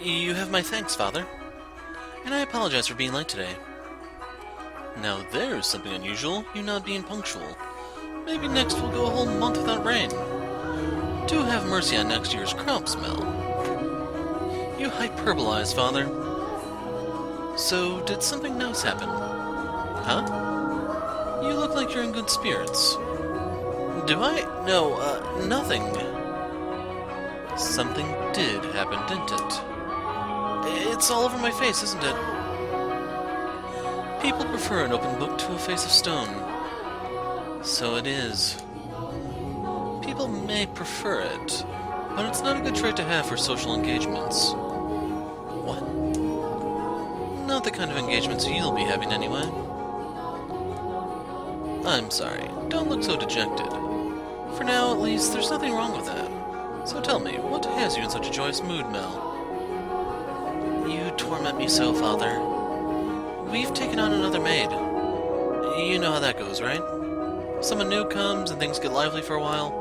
You have my thanks, Father. And I apologize for being late today. Now there's something unusual, you not being punctual. Maybe next we'll go a whole month without rain. Do have mercy on next year's crops, Mell. You hyperbolize, Father. So, did something nice happen? Huh? You look like you're in good spirits. Do I? No, nothing. Something did happen, didn't it? It's all over my face, isn't it? People prefer an open book to a face of stone. So it is. People may prefer it, but it's not a good trait to have for social engagements. What? Not the kind of engagements you'll be having anyway. I'm sorry, don't look so dejected. For now, at least, there's nothing wrong with that. So tell me, what has you in such a joyous mood, Mell? You torment me so, Father. We've taken on another maid. You know how that goes, right? Someone new comes and things get lively for a while.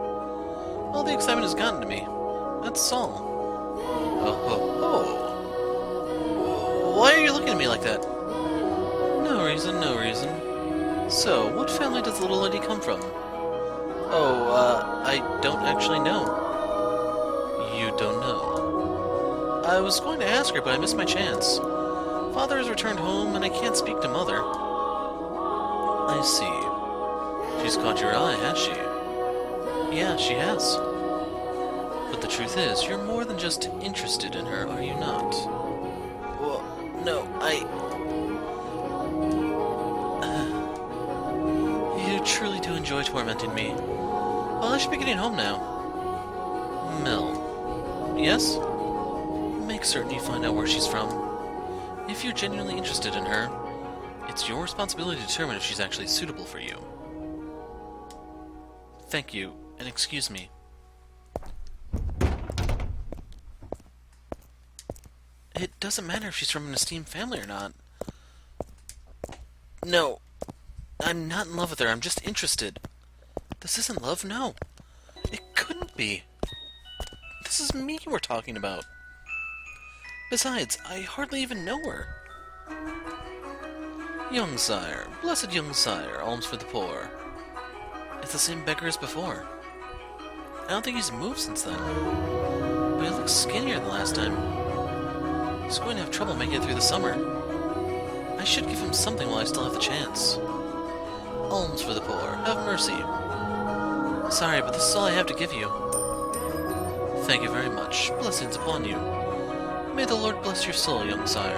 All the excitement has gotten to me. That's all. Oh. Why are you looking at me like that? No reason, no reason. So, what family does the little lady come from? Oh, I don't actually know. You don't know. I was going to ask her, but I missed my chance. Father has returned home, and I can't speak to Mother. I see. She's caught your eye, has she? Yeah, she has. But the truth is, you're more than just interested in her, are you not? Well, no, You truly do enjoy tormenting me. Well, I should be getting home now. Mell. Yes? Make certain you find out where she's from. If you're genuinely interested in her, it's your responsibility to determine if she's actually suitable for you. Thank you, and excuse me. It doesn't matter if she's from an esteemed family or not. No, I'm not in love with her, I'm just interested. This isn't love, no. It couldn't be. This is me we're talking about. Besides, I hardly even know her. Young sire, blessed young sire, alms for the poor. It's the same beggar as before. I don't think he's moved since then. But he looks skinnier than last time. He's going to have trouble making it through the summer. I should give him something while I still have the chance. Alms for the poor, have mercy. Sorry, but this is all I have to give you. Thank you very much. Blessings upon you. May the Lord bless your soul, young sire.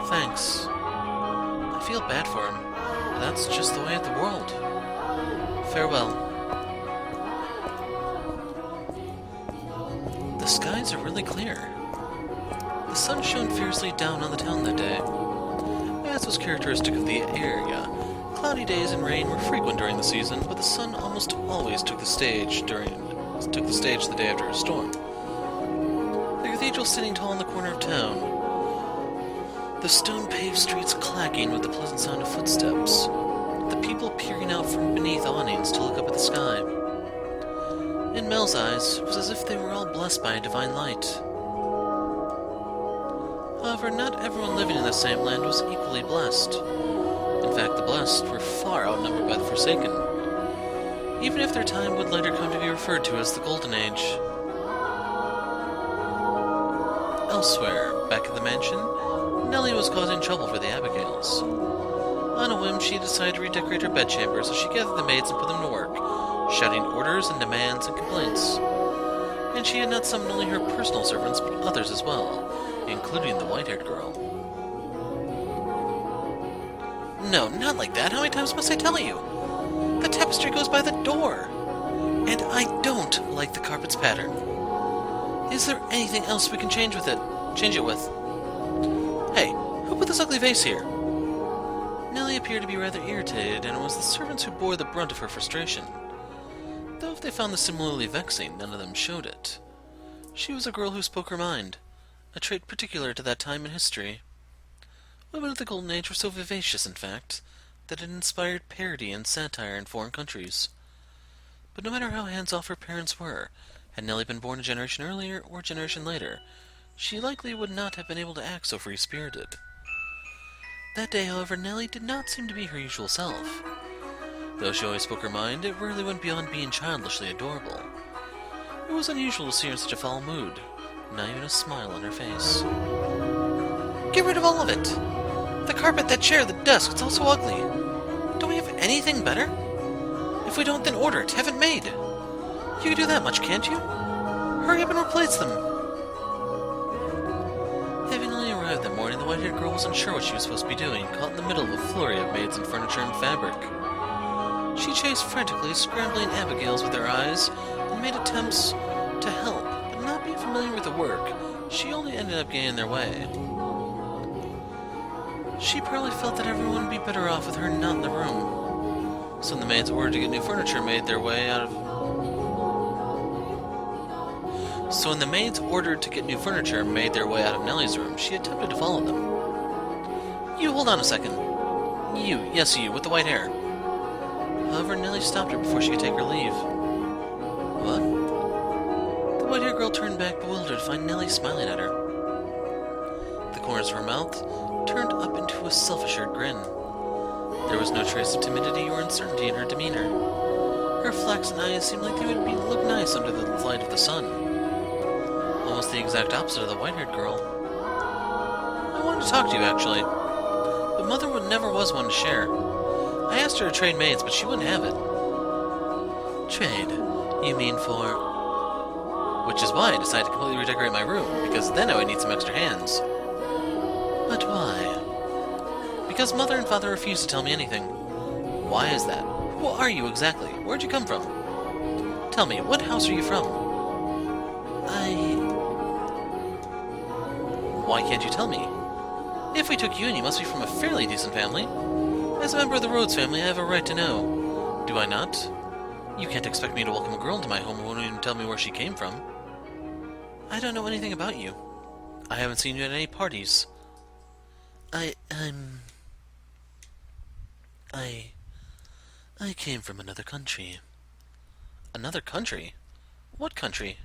Thanks. I feel bad for him, but that's just the way of the world. Farewell. The skies are really clear. The sun shone fiercely down on the town that day. As was characteristic of the area, cloudy days and rain were frequent during the season, but the sun almost always took the stage the day after a storm. The cathedral sitting tall in the corner of town, the stone-paved streets clacking with the pleasant sound of footsteps, the people peering out from beneath awnings to look up at the sky. In Mell's eyes, it was as if they were all blessed by a divine light. However, not everyone living in the same land was equally blessed. In fact, the blessed were far outnumbered by the forsaken, even if their time would later come to be referred to as the Golden Age. Elsewhere, back at the mansion, Nellie was causing trouble for the Abigails. On a whim, she decided to redecorate her bedchamber, so she gathered the maids and put them to work, shouting orders and demands and complaints. And she had not summoned only her personal servants, but others as well, including the white-haired girl. No, not like that. How many times must I tell you? The tapestry goes by the door. And I don't like the carpet's pattern. Is there anything else we can change it with? Hey, who put this ugly vase here? Nellie appeared to be rather irritated, and it was the servants who bore the brunt of her frustration. Though if they found this similarly vexing, none of them showed it. She was a girl who spoke her mind, a trait particular to that time in history. Women of the Golden Age were so vivacious, in fact, that it inspired parody and satire in foreign countries. But no matter how hands-off her parents were, had Nellie been born a generation earlier or a generation later, she likely would not have been able to act so free-spirited. That day, however, Nellie did not seem to be her usual self. Though she always spoke her mind, it rarely went beyond being childishly adorable. It was unusual to see her in such a foul mood, not even a smile on her face. Get rid of all of it! The carpet, that chair, the desk, it's all so ugly. Don't we have anything better? If we don't, then order it, have it made. You can do that much, can't you? Hurry up and replace them. Having only arrived that morning, the white-haired girl wasn't sure what she was supposed to be doing, caught in the middle of a flurry of maids and furniture and fabric. She chased frantically, scrambling Abigail's with her eyes, and made attempts to help, but not being familiar with the work, she only ended up getting in their way. She probably felt that everyone would be better off with her not in the room. So when the maids ordered to get new furniture made their way out of Nellie's room, she attempted to follow them. You, hold on a second. You, yes you, with the white hair. However, Nellie stopped her before she could take her leave. What? The white-haired girl turned back bewildered to find Nellie smiling at her. The corners of her mouth turned up into a self-assured grin. There was no trace of timidity or uncertainty in her demeanor. Her flaxen eyes seemed like they would look nice under the light of the sun. Almost the exact opposite of the white-haired girl. I wanted to talk to you, actually. But Mother never was one to share. I asked her to trade maids, but she wouldn't have it. Trade? You mean for... Which is why I decided to completely redecorate my room, because then I would need some extra hands. But why? Because Mother and Father refused to tell me anything. Why is that? Who are you exactly? Where'd you come from? Tell me, what house are you from? Why can't you tell me? If we took you in, you must be from a fairly decent family. As a member of the Rhodes family, I have a right to know. Do I not? You can't expect me to welcome a girl into my home who won't even tell me where she came from. I don't know anything about you. I haven't seen you at any parties. I came from another country. Another country? What country?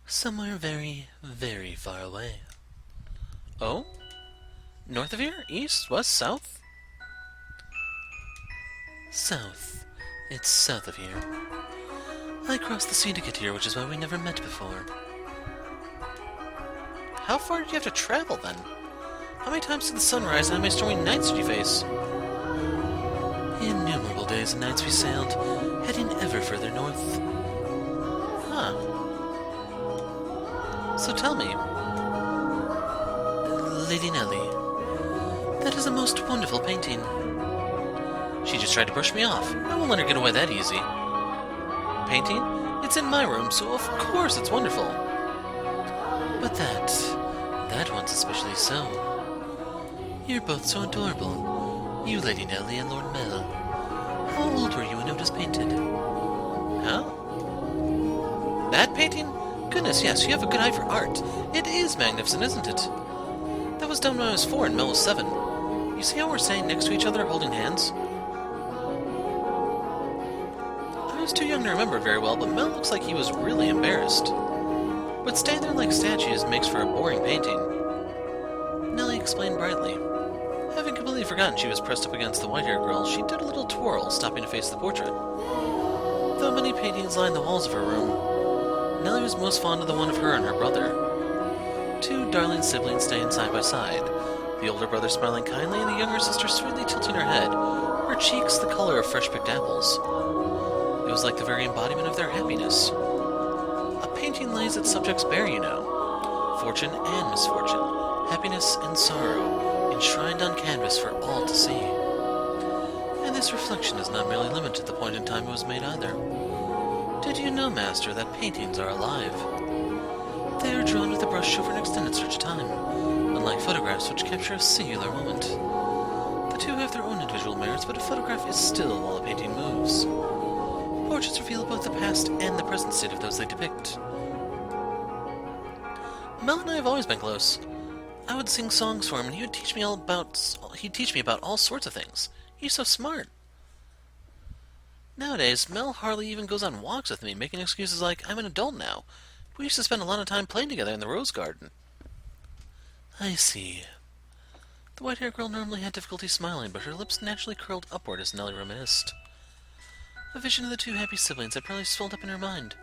Somewhere very, very far away. Oh? North of here? East? West? South? South. It's south of here. I crossed the sea to get here, which is why we never met before. How far did you have to travel, then? How many times did the sun rise and how many stormy nights did you face? Innumerable days and nights we sailed, heading ever further north. Huh. So tell me, Lady Nellie, that is a most wonderful painting. She just tried to brush me off. I won't let her get away that easy. Painting? It's in my room, so of course it's wonderful. But that one's especially so. You're both so adorable. You, Lady Nellie, and Lord Mell. How old were you when it was painted? Huh? That painting? Goodness, yes, you have a good eye for art. It is magnificent, isn't it? That was done when I was 4 and Mell was 7. You see how we're standing next to each other, holding hands? I was too young to remember very well, but Mell looks like he was really embarrassed. But standing there like statues makes for a boring painting. Nellie explained brightly. Having completely forgotten she was pressed up against the white-haired girl, she did a little twirl, stopping to face the portrait. Though many paintings lined the walls of her room, Nellie was most fond of the one of her and her brother. Two darling siblings staying side by side, the older brother smiling kindly and the younger sister sweetly tilting her head, her cheeks the color of fresh-picked apples. It was like the very embodiment of their happiness. A painting lays its subjects bare, you know. Fortune and misfortune, happiness and sorrow, enshrined on canvas for all to see. And this reflection is not merely limited to the point in time it was made either. Did you know, Master, that paintings are alive? They are drawn with a brush over an extended stretch of time, unlike photographs which capture a singular moment. The two have their own individual merits, but a photograph is still while a painting moves. Portraits reveal both the past and the present state of those they depict. Mell and I have always been close. I would sing songs for him, and he'd teach me about all sorts of things. He's so smart. Nowadays, Mell hardly even goes on walks with me, making excuses like, I'm an adult now. We used to spend a lot of time playing together in the rose garden. I see. The white-haired girl normally had difficulty smiling, but her lips naturally curled upward as Nellie reminisced. A vision of the two happy siblings had probably swelled up in her mind,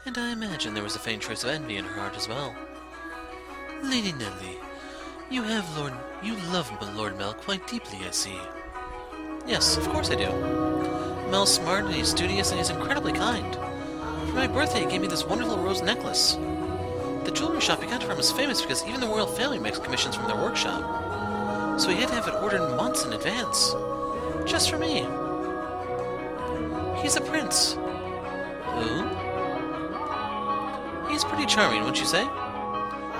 and I imagine there was a faint trace of envy in her heart as well. Lady Nellie, you love Lord Mell quite deeply, I see. Yes, of course I do. Mell's smart and he's studious and he's incredibly kind. For my birthday, he gave me this wonderful rose necklace. The jewelry shop he got it from is famous because even the royal family makes commissions from their workshop. So he had to have it ordered months in advance. Just for me. He's a prince. Who? He's pretty charming, wouldn't you say?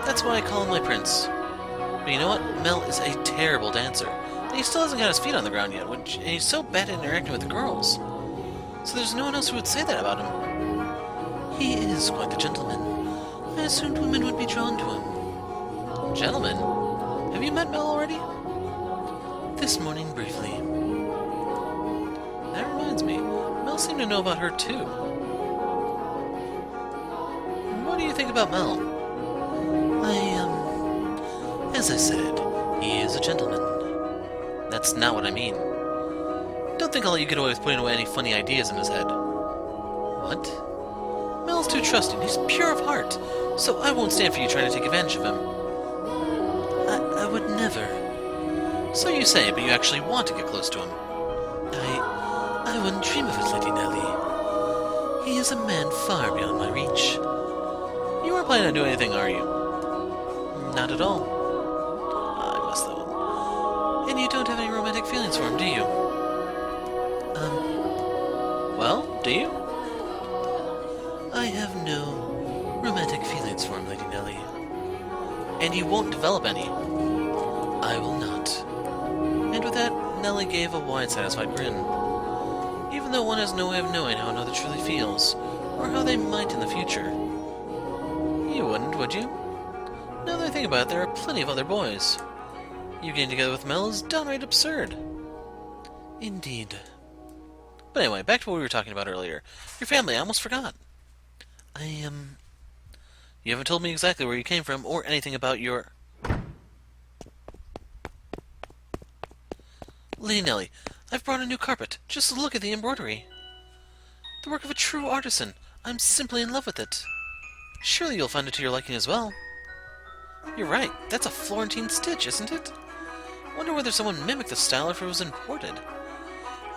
That's why I call him my prince. But you know what? Mell is a terrible dancer. And he still hasn't got his feet on the ground yet, and he's so bad at interacting with the girls. So there's no one else who would say that about him. He is quite the gentleman. I assumed women would be drawn to him. Gentlemen? Have you met Mell already? This morning, briefly. That reminds me, Mell seemed to know about her too. What do you think about Mell? As I said, he is a gentleman. That's not what I mean. Don't think I'll let you get away with putting away any funny ideas in his head. What? Mell's too trusting. He's pure of heart. So I won't stand for you trying to take advantage of him. I would never. So you say, but you actually want to get close to him. I wouldn't dream of it, Lady Nellie. He is a man far beyond my reach. You aren't planning on doing anything, are you? Not at all. I must, though. And you don't have any romantic feelings for him, do you? Well, do you? I have no romantic feelings for him, Lady Nellie. And you won't develop any? I will not. And with that, Nellie gave a wide, satisfied grin. Even though one has no way of knowing how another truly feels, or how they might in the future. You wouldn't, would you? Now that I think about it, there are plenty of other boys. You getting together with Mell is downright absurd. Indeed. But anyway, back to what we were talking about earlier. Your family, I almost forgot. You haven't told me exactly where you came from, or anything about your... Lady Nellie, I've brought a new carpet. Just look at the embroidery. The work of a true artisan. I'm simply in love with it. Surely you'll find it to your liking as well. You're right. That's a Florentine stitch, isn't it? Wonder whether someone mimicked the style or if it was imported.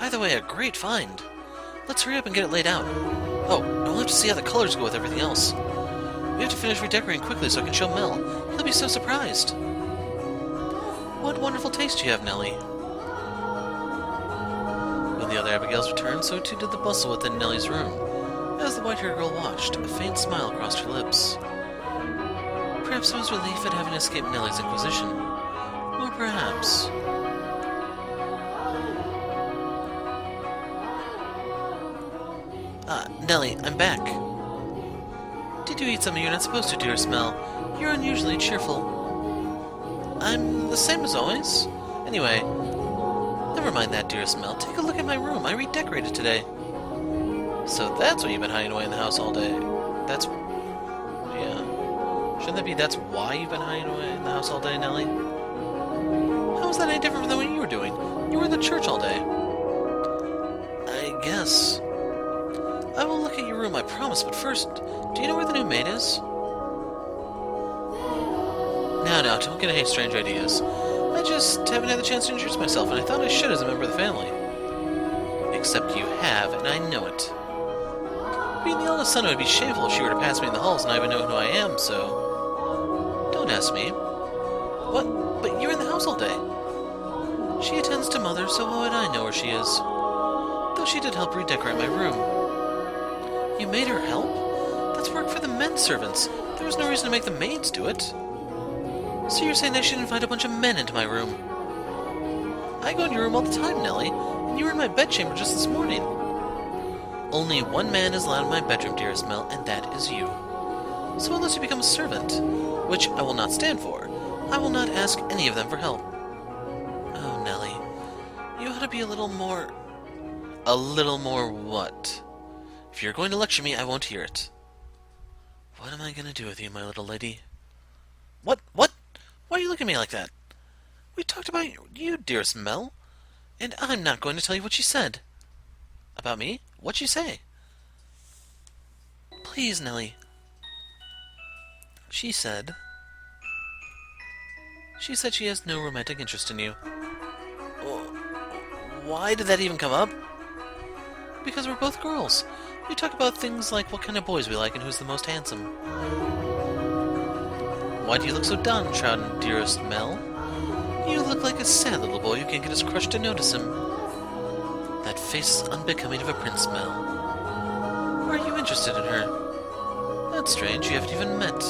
Either way, a great find. Let's hurry up and get it laid out. Oh, and we'll have to see how the colors go with everything else. We have to finish redecorating quickly so I can show Mell. He'll be so surprised. What wonderful taste you have, Nellie. When the other Abigails returned, so too did the bustle within Nellie's room. As the white-haired girl watched, a faint smile crossed her lips. Perhaps it was relief at having escaped Nellie's inquisition. Or perhaps... Nellie, I'm back. Did you eat something you're not supposed to, dearest Mell? You're unusually cheerful. I'm the same as always. Anyway, never mind that, dearest Mell. Take a look at my room. I redecorated today. So that's what you've been hiding away in the house all day. That's... yeah. Shouldn't that be that's why you've been hiding away in the house all day, Nellie? How is that any different than what you were doing? You were in the church all day. I guess. I will look at your room, I promise, but first, do you know where the new maid is? No, don't get any strange ideas. I just haven't had the chance to introduce myself, and I thought I should as a member of the family. Except you have, and I know it. Being the eldest son, it would be shameful if she were to pass me in the halls and not even know who I am, so... Don't ask me. What? But you're in the house all day. She attends to Mother, so how would I know where she is? Though she did help redecorate my room. You made her help? That's work for the men servants. There was no reason to make the maids do it. So you're saying I should invite a bunch of men into my room? I go in your room all the time, Nellie, and you were in my bedchamber just this morning. Only one man is allowed in my bedroom, dearest Mell, and that is you. So unless you become a servant, which I will not stand for, I will not ask any of them for help. Oh, Nellie, you ought to be a little more... A little more what? If you're going to lecture me, I won't hear it. What am I gonna do with you, my little lady? What? What? Why are you looking at me like that? We talked about you, dearest Mell, and I'm not going to tell you what she said. About me? What'd she say? Please, Nelly. She said she has no romantic interest in you. Why did that even come up? Because we're both girls. We talk about things like what kind of boys we like and who's the most handsome. Why do you look so downtrodden, dearest Mell? You look like a sad little boy who can't get his crush to notice him. That face is unbecoming of a prince, Mell. Are you interested in her? That's strange, you haven't even met.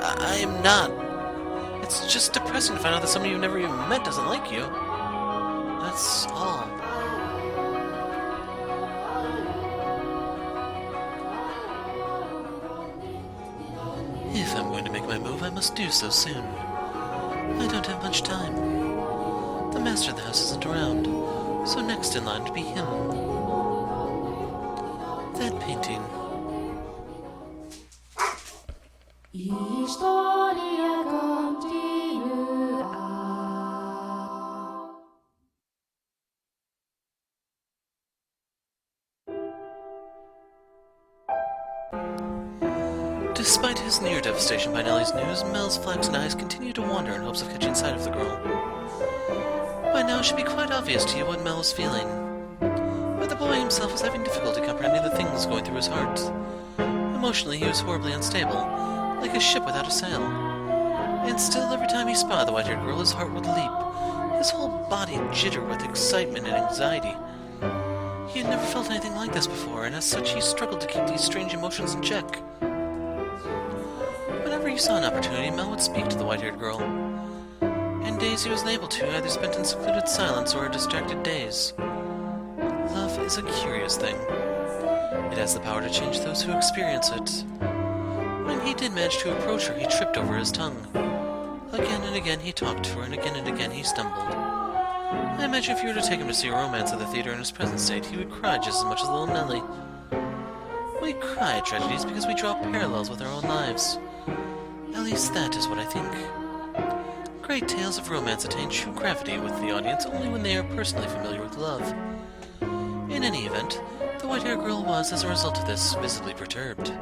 I am not. It's just depressing to find out that somebody you've never even met doesn't like you. That's all. If I'm going to make my move, I must do so soon. I don't have much time. The master of the house isn't around, so next in line would be him. That painting. Historia continua. Despite his near devastation by Nellie's news, Mell's flaxen eyes continue to wander in hopes of catching sight of the girl. By now it should be quite obvious to you what Mell was feeling. But the boy himself was having difficulty comprehending the things going through his heart. Emotionally, he was horribly unstable, like a ship without a sail. And still, every time he spotted the white-haired girl, his heart would leap. His whole body jittered with excitement and anxiety. He had never felt anything like this before, and as such he struggled to keep these strange emotions in check. Whenever he saw an opportunity, Mell would speak to the white-haired girl. And days he was unable to, either spent in secluded silence or a distracted daze. Love is a curious thing. It has the power to change those who experience it. When he did manage to approach her, he tripped over his tongue. Again and again he talked to her, and again he stumbled. I imagine if you were to take him to see a romance at the theater in his present state, he would cry just as much as little Nelly. We cry at tragedies because we draw parallels with our own lives. At least that is what I think. Great tales of romance attain true gravity with the audience only when they are personally familiar with love. In any event, the white-haired girl was, as a result of this, visibly perturbed.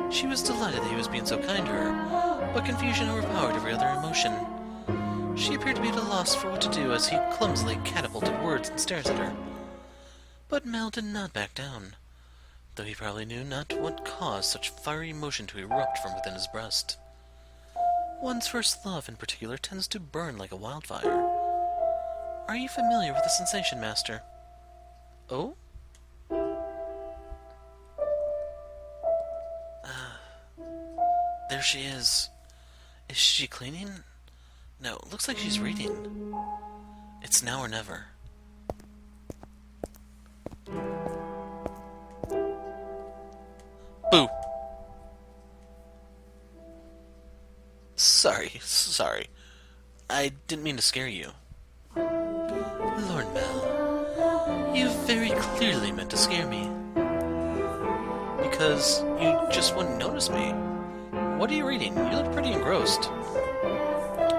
She was delighted that he was being so kind to her, but confusion overpowered every other emotion. She appeared to be at a loss for what to do as he clumsily catapulted words and stares at her. But Mell did not back down, though he probably knew not what caused such fiery emotion to erupt from within his breast. One's first love, in particular, tends to burn like a wildfire. Are you familiar with the sensation, Master? Oh? There she is. Is she cleaning? No, looks like she's reading. It's now or never. Boo! Sorry. I didn't mean to scare you. Lord Mell, you very clearly meant to scare me. Because you just wouldn't notice me. What are you reading? You look pretty engrossed.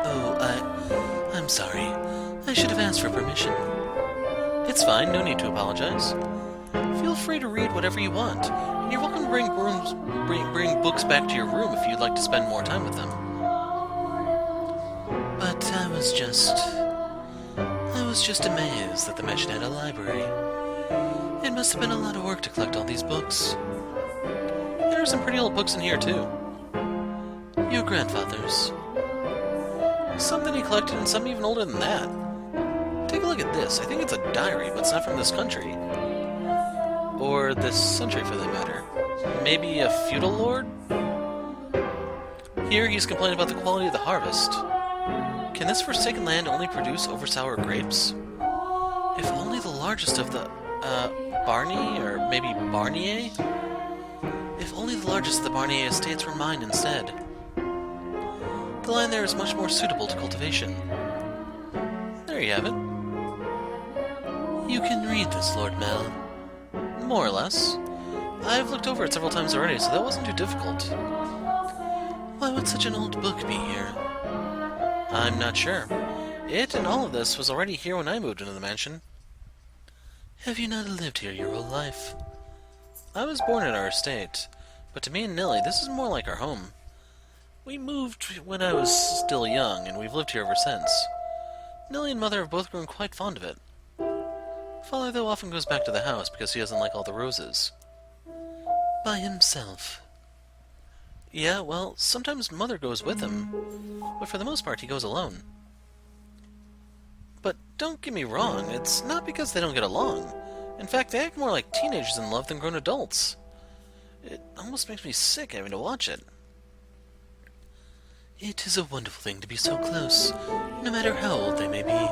Oh, I'm sorry. I should have asked for permission. It's fine, no need to apologize. Feel free to read whatever you want, and you're welcome to bring books back to your room if you'd like to spend more time with them. But I was just amazed that the mansion had a library. It must have been a lot of work to collect all these books. There are some pretty old books in here, too. Your grandfather's. Some that he collected and some even older than that. Take a look at this. I think it's a diary, but it's not from this country. Or this century, for that matter. Maybe a feudal lord? Here he's complaining about the quality of the harvest. Can this forsaken land only produce over-sour grapes? If only the largest of the, Barney, or maybe Barnier? If only the largest of the Barnier estates were mine instead. The land there is much more suitable to cultivation. There you have it. You can read this, Lord Mell. More or less. I've looked over it several times already, so that wasn't too difficult. Why would such an old book be here? I'm not sure. It and all of this was already here when I moved into the mansion. Have you not lived here your whole life? I was born in our estate, but to me and Nellie, this is more like our home. We moved when I was still young, and we've lived here ever since. Nellie and Mother have both grown quite fond of it. Father, though, often goes back to the house because he doesn't like all the roses. By himself. Yeah, well, sometimes Mother goes with him, but for the most part he goes alone. But don't get me wrong, it's not because they don't get along. In fact, they act more like teenagers in love than grown adults. It almost makes me sick having to watch it. It is a wonderful thing to be so close, no matter how old they may be.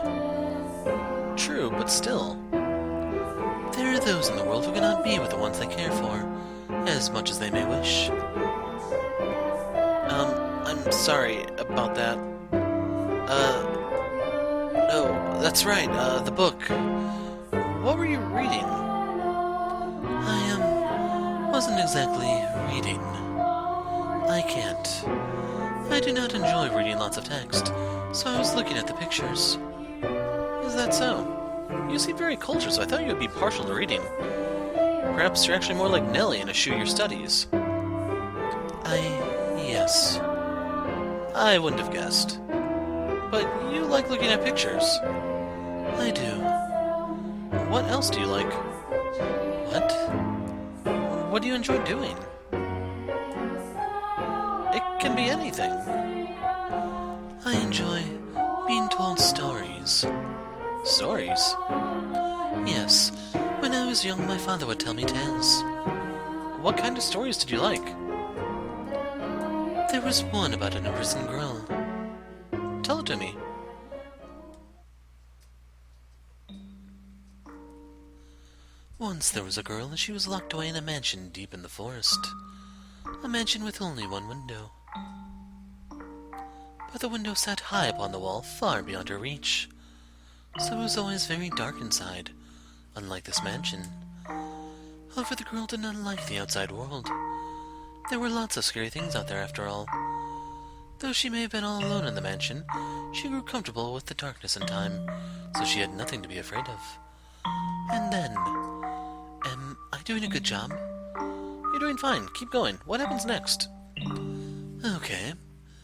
True, but still. There are those in the world who cannot be with the ones they care for, as much as they may wish. I'm sorry about that. Oh, that's right, the book. What were you reading? Wasn't exactly reading. I can't. I do not enjoy reading lots of text, so I was looking at the pictures. Is that so? You seem very cultured, so I thought you would be partial to reading. Perhaps you're actually more like Nelly and eschew your studies. Yes. I wouldn't have guessed. But you like looking at pictures. I do. What else do you like? What? What do you enjoy doing? It can be anything. I enjoy being told stories. Stories? Yes. When I was young, my father would tell me tales. What kind of stories did you like? There was one about an imprisoned girl. Tell it to me. Once there was a girl, and she was locked away in a mansion deep in the forest. A mansion with only one window. But the window sat high upon the wall, far beyond her reach. So it was always very dark inside, unlike this mansion. However, the girl did not like the outside world. There were lots of scary things out there after all. Though she may have been all alone in the mansion, she grew comfortable with the darkness in time, so she had nothing to be afraid of. And then... Am I doing a good job? You're doing fine. Keep going. What happens next? Okay.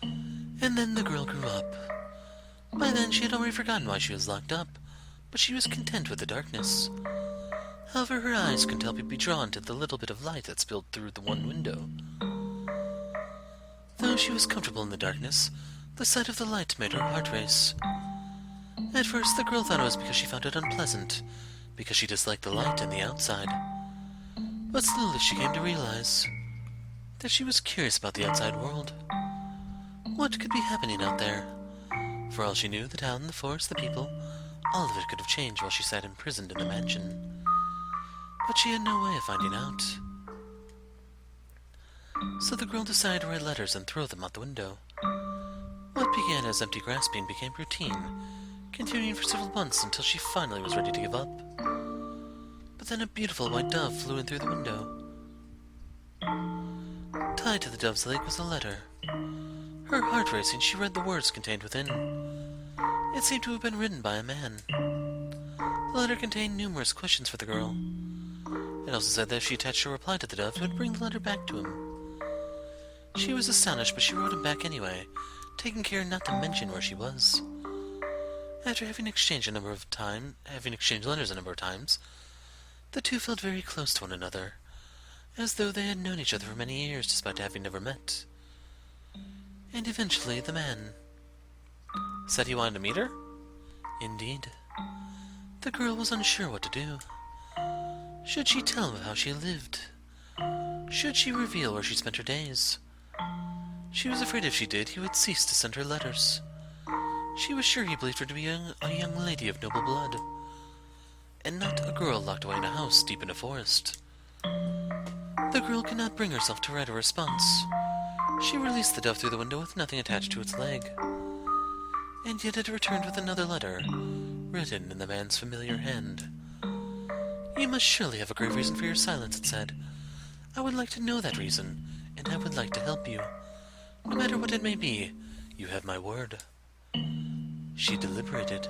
And then the girl grew up. By then she had already forgotten why she was locked up, but she was content with the darkness. However, her eyes couldn't help but be drawn to the little bit of light that spilled through the one window. Though she was comfortable in the darkness, the sight of the light made her heart race. At first, the girl thought it was because she found it unpleasant, because she disliked the light and the outside. But slowly she came to realize that she was curious about the outside world. What could be happening out there? For all she knew, the town, the forest, the people, all of it could have changed while she sat imprisoned in a mansion. But she had no way of finding out. So the girl decided to write letters and throw them out the window. What began as empty grasping became routine, continuing for several months until she finally was ready to give up. But then a beautiful white dove flew in through the window. Tied to the dove's leg was a letter. Her heart racing, she read the words contained within. It seemed to have been written by a man. The letter contained numerous questions for the girl. It also said that if she attached a reply to the dove, it would bring the letter back to him. She was astonished, but she wrote him back anyway, taking care not to mention where she was. After having exchanged letters a number of times, the two felt very close to one another, as though they had known each other for many years despite having never met. And eventually the man said he wanted to meet her? Indeed. The girl was unsure what to do. Should she tell him how she lived? Should she reveal where she spent her days? She was afraid if she did, he would cease to send her letters. She was sure he believed her to be a young lady of noble blood, and not a girl locked away in a house deep in a forest. The girl could not bring herself to write a response. She released the dove through the window with nothing attached to its leg. And yet it returned with another letter, written in the man's familiar hand. You must surely have a grave reason for your silence, it said. I would like to know that reason, and I would like to help you. No matter what it may be, you have my word. She deliberated.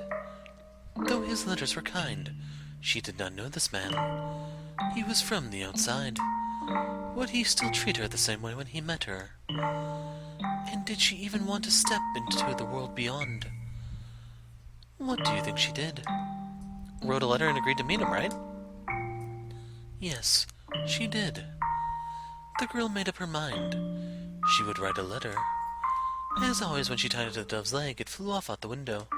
Though his letters were kind, she did not know this man. He was from the outside. Would he still treat her the same way when he met her? And did she even want to step into the world beyond? What do you think she did? Wrote a letter and agreed to meet him, right? Yes, she did. The girl made up her mind. She would write a letter. As always, when she tied it to the dove's leg, it flew off out the window.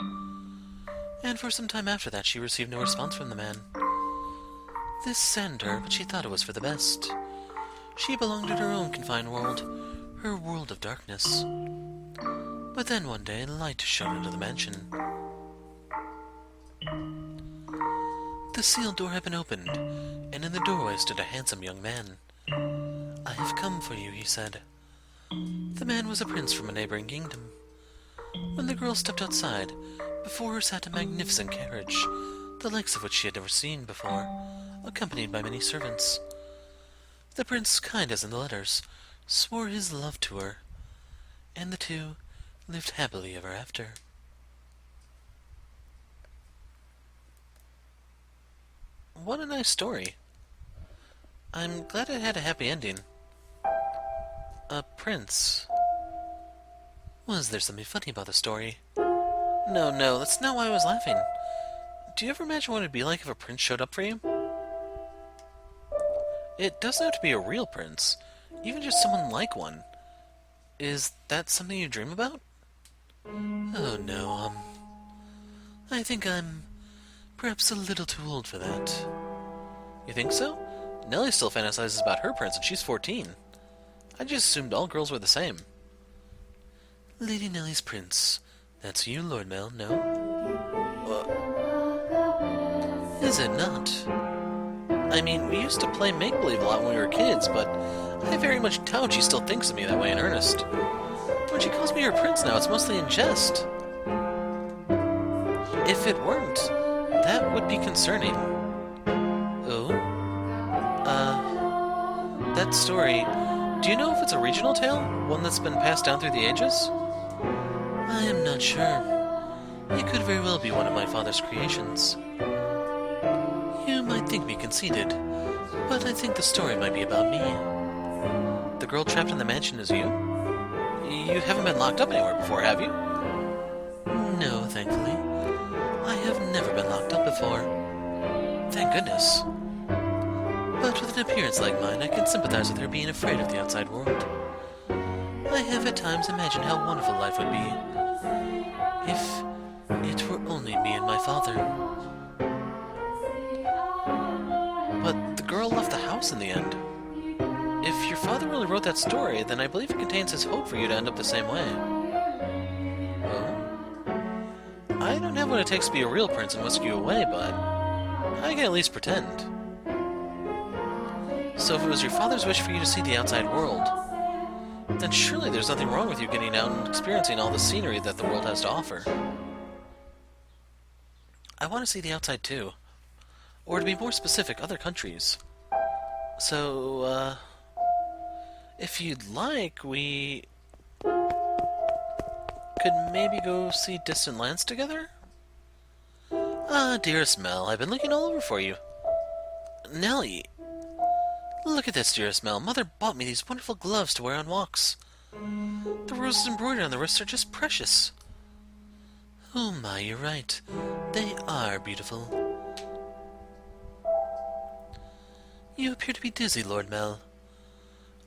And for some time after that, she received no response from the man. This saddened her, but she thought it was for the best. She belonged in her own confined world, her world of darkness. But then one day, light shone into the mansion. The sealed door had been opened, and in the doorway stood a handsome young man. I have come for you, he said. The man was a prince from a neighboring kingdom. When the girl stepped outside, before her sat a magnificent carriage, the likes of which she had never seen before, accompanied by many servants. The prince, kind as in the letters, swore his love to her, and the two lived happily ever after. What a nice story. I'm glad it had a happy ending. A prince. Was there something funny about the story? No, that's not why I was laughing. Do you ever imagine what it'd be like if a prince showed up for you? It doesn't have to be a real prince, even just someone like one. Is that something you dream about? Oh no, I think I'm perhaps a little too old for that. You think so? Nellie still fantasizes about her prince and she's 14. I just assumed all girls were the same. Lady Nellie's prince. That's you, Lord Mell, no? Is it not? I mean, we used to play make-believe a lot when we were kids, but I very much doubt she still thinks of me that way in earnest. When she calls me her prince now, it's mostly in jest. If it weren't, that would be concerning. Oh? That story, do you know if it's a regional tale? One that's been passed down through the ages? I am not sure. It could very well be one of my father's creations. You might think me conceited, but I think the story might be about me. The girl trapped in the mansion is you? You haven't been locked up anywhere before, have you? No, thankfully. I have never been locked up before. Thank goodness. But with an appearance like mine, I can sympathize with her being afraid of the outside world. I have at times imagined how wonderful life would be if it were only me and my father. But the girl left the house in the end. If your father really wrote that story, then I believe it contains his hope for you to end up the same way. Oh? I don't have what it takes to be a real prince and whisk you away, but I can at least pretend. So if it was your father's wish for you to see the outside world, then surely there's nothing wrong with you getting out and experiencing all the scenery that the world has to offer. I want to see the outside too. Or to be more specific, other countries. So, if you'd like, we could maybe go see distant lands together? Ah, dearest Mell, I've been looking all over for you. Nellie, look at this, dearest Mell. Mother bought me these wonderful gloves to wear on walks. The roses embroidered on the wrists are just precious. Oh my, you're right. They are beautiful. You appear to be dizzy, Lord Mell.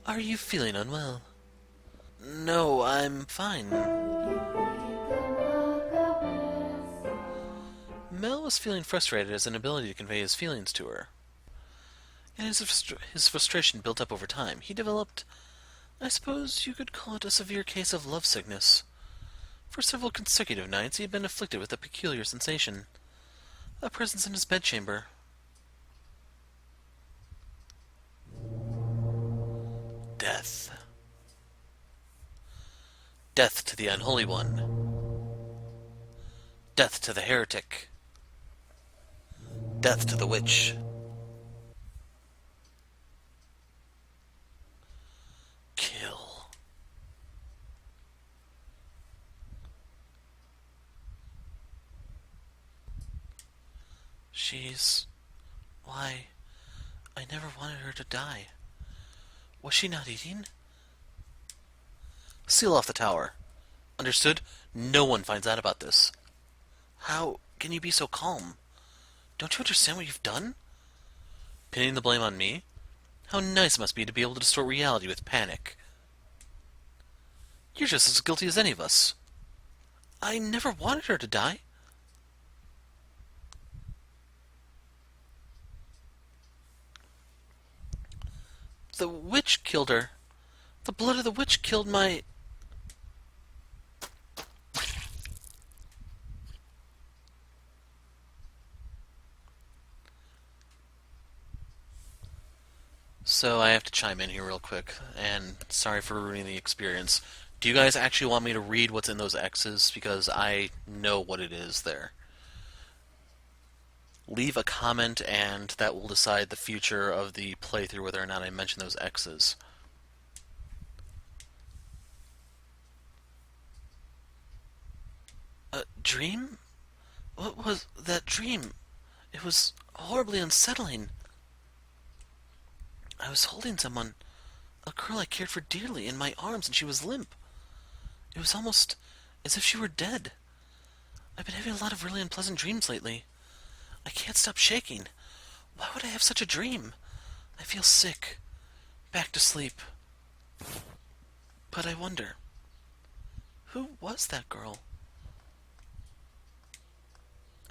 Are you feeling unwell? No, I'm fine. Mell was feeling frustrated at his inability to convey his feelings to her. And his frustration built up over time. He developed, I suppose you could call it a severe case of lovesickness. For several consecutive nights he had been afflicted with a peculiar sensation, a presence in his bedchamber. Death. Death to the unholy one. Death to the heretic. Death to the witch. She's... Why, I never wanted her to die. Was she not eating? Seal off the tower. Understood? No one finds out about this. How can you be so calm? Don't you understand what you've done? Pinning the blame on me? How nice it must be to be able to distort reality with panic. You're just as guilty as any of us. I never wanted her to die. The witch killed her. The blood of the witch killed my... So I have to chime in here real quick, and sorry for ruining the experience. Do you guys actually want me to read what's in those X's? Because I know what it is there. Leave a comment, and that will decide the future of the playthrough, whether or not I mention those X's. A dream? What was that dream? It was horribly unsettling. I was holding someone, a girl I cared for dearly, in my arms, and she was limp. It was almost as if she were dead. I've been having a lot of really unpleasant dreams lately. I can't stop shaking. Why would I have such a dream? I feel sick. Back to sleep. But I wonder, who was that girl?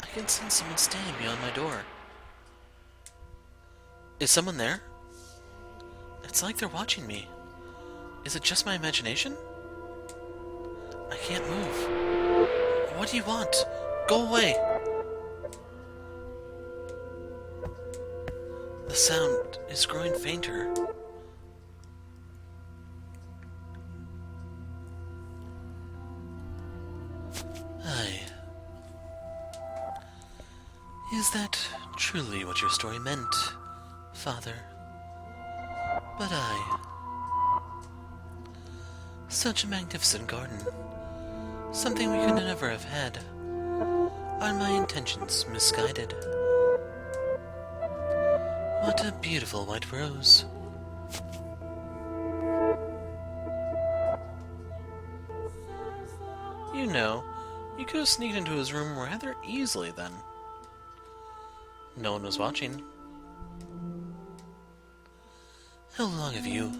I can sense someone standing beyond my door. Is someone there? It's like they're watching me. Is it just my imagination? I can't move. What do you want? Go away! The sound is growing fainter. Aye. Is that truly what your story meant, Father? But such a magnificent garden. Something we could never have had. Are my intentions misguided? What a beautiful white rose. You know, you could have sneaked into his room rather easily then. No one was watching. How long have you...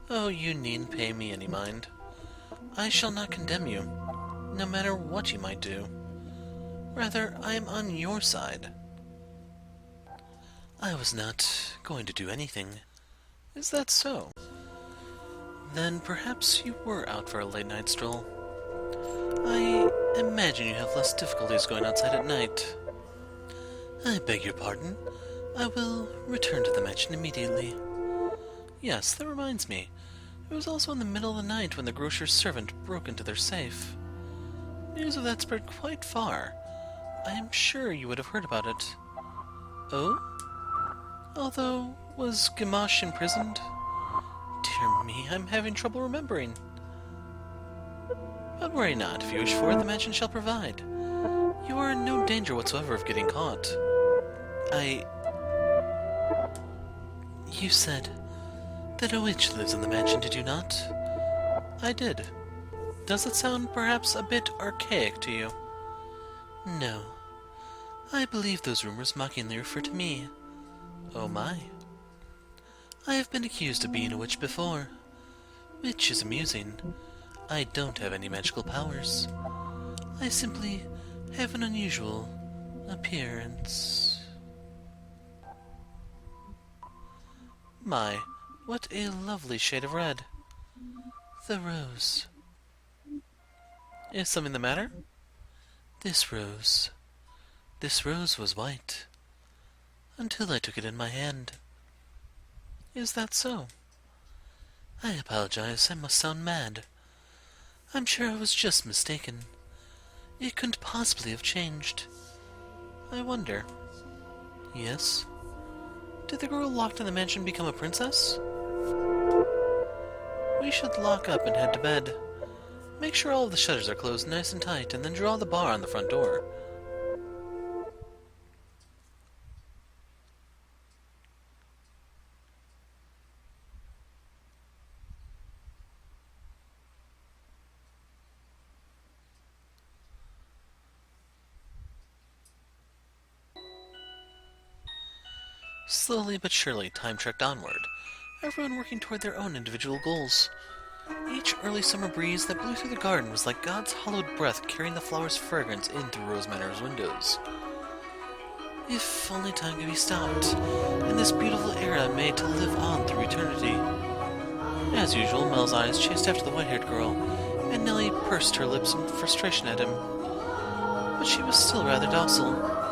Oh, you needn't pay me any mind. I shall not condemn you, no matter what you might do. Rather, I am on your side. I was not going to do anything. Is that so? Then perhaps you were out for a late-night stroll. I imagine you have less difficulties going outside at night. I beg your pardon. I will return to the mansion immediately. Yes, that reminds me. It was also in the middle of the night when the grocer's servant broke into their safe. News of that spread quite far. I am sure you would have heard about it. Oh? Although, was Gamache imprisoned? Dear me, I'm having trouble remembering. But worry not. If you wish for it, the mansion shall provide. You are in no danger whatsoever of getting caught. You said that a witch lives in the mansion, did you not? I did. Does it sound perhaps a bit archaic to you? No. I believe those rumors mockingly refer to me. Oh my. I have been accused of being a witch before. Which is amusing. I don't have any magical powers. I simply have an unusual appearance. My, what a lovely shade of red. The rose. Is something the matter? This rose. This rose was white. Until I took it in my hand. Is that so? I apologize, I must sound mad. I'm sure I was just mistaken. It couldn't possibly have changed. I wonder. Yes? Did the girl locked in the mansion become a princess? We should lock up and head to bed. Make sure all of the shutters are closed nice and tight, and then draw the bar on the front door. Slowly but surely, time trekked onward, everyone working toward their own individual goals. Each early summer breeze that blew through the garden was like God's hallowed breath carrying the flower's fragrance in through Rose Manor's windows. If only time could be stopped, and this beautiful era made to live on through eternity. As usual, Mell's eyes chased after the white-haired girl, and Nellie pursed her lips in frustration at him. But she was still rather docile.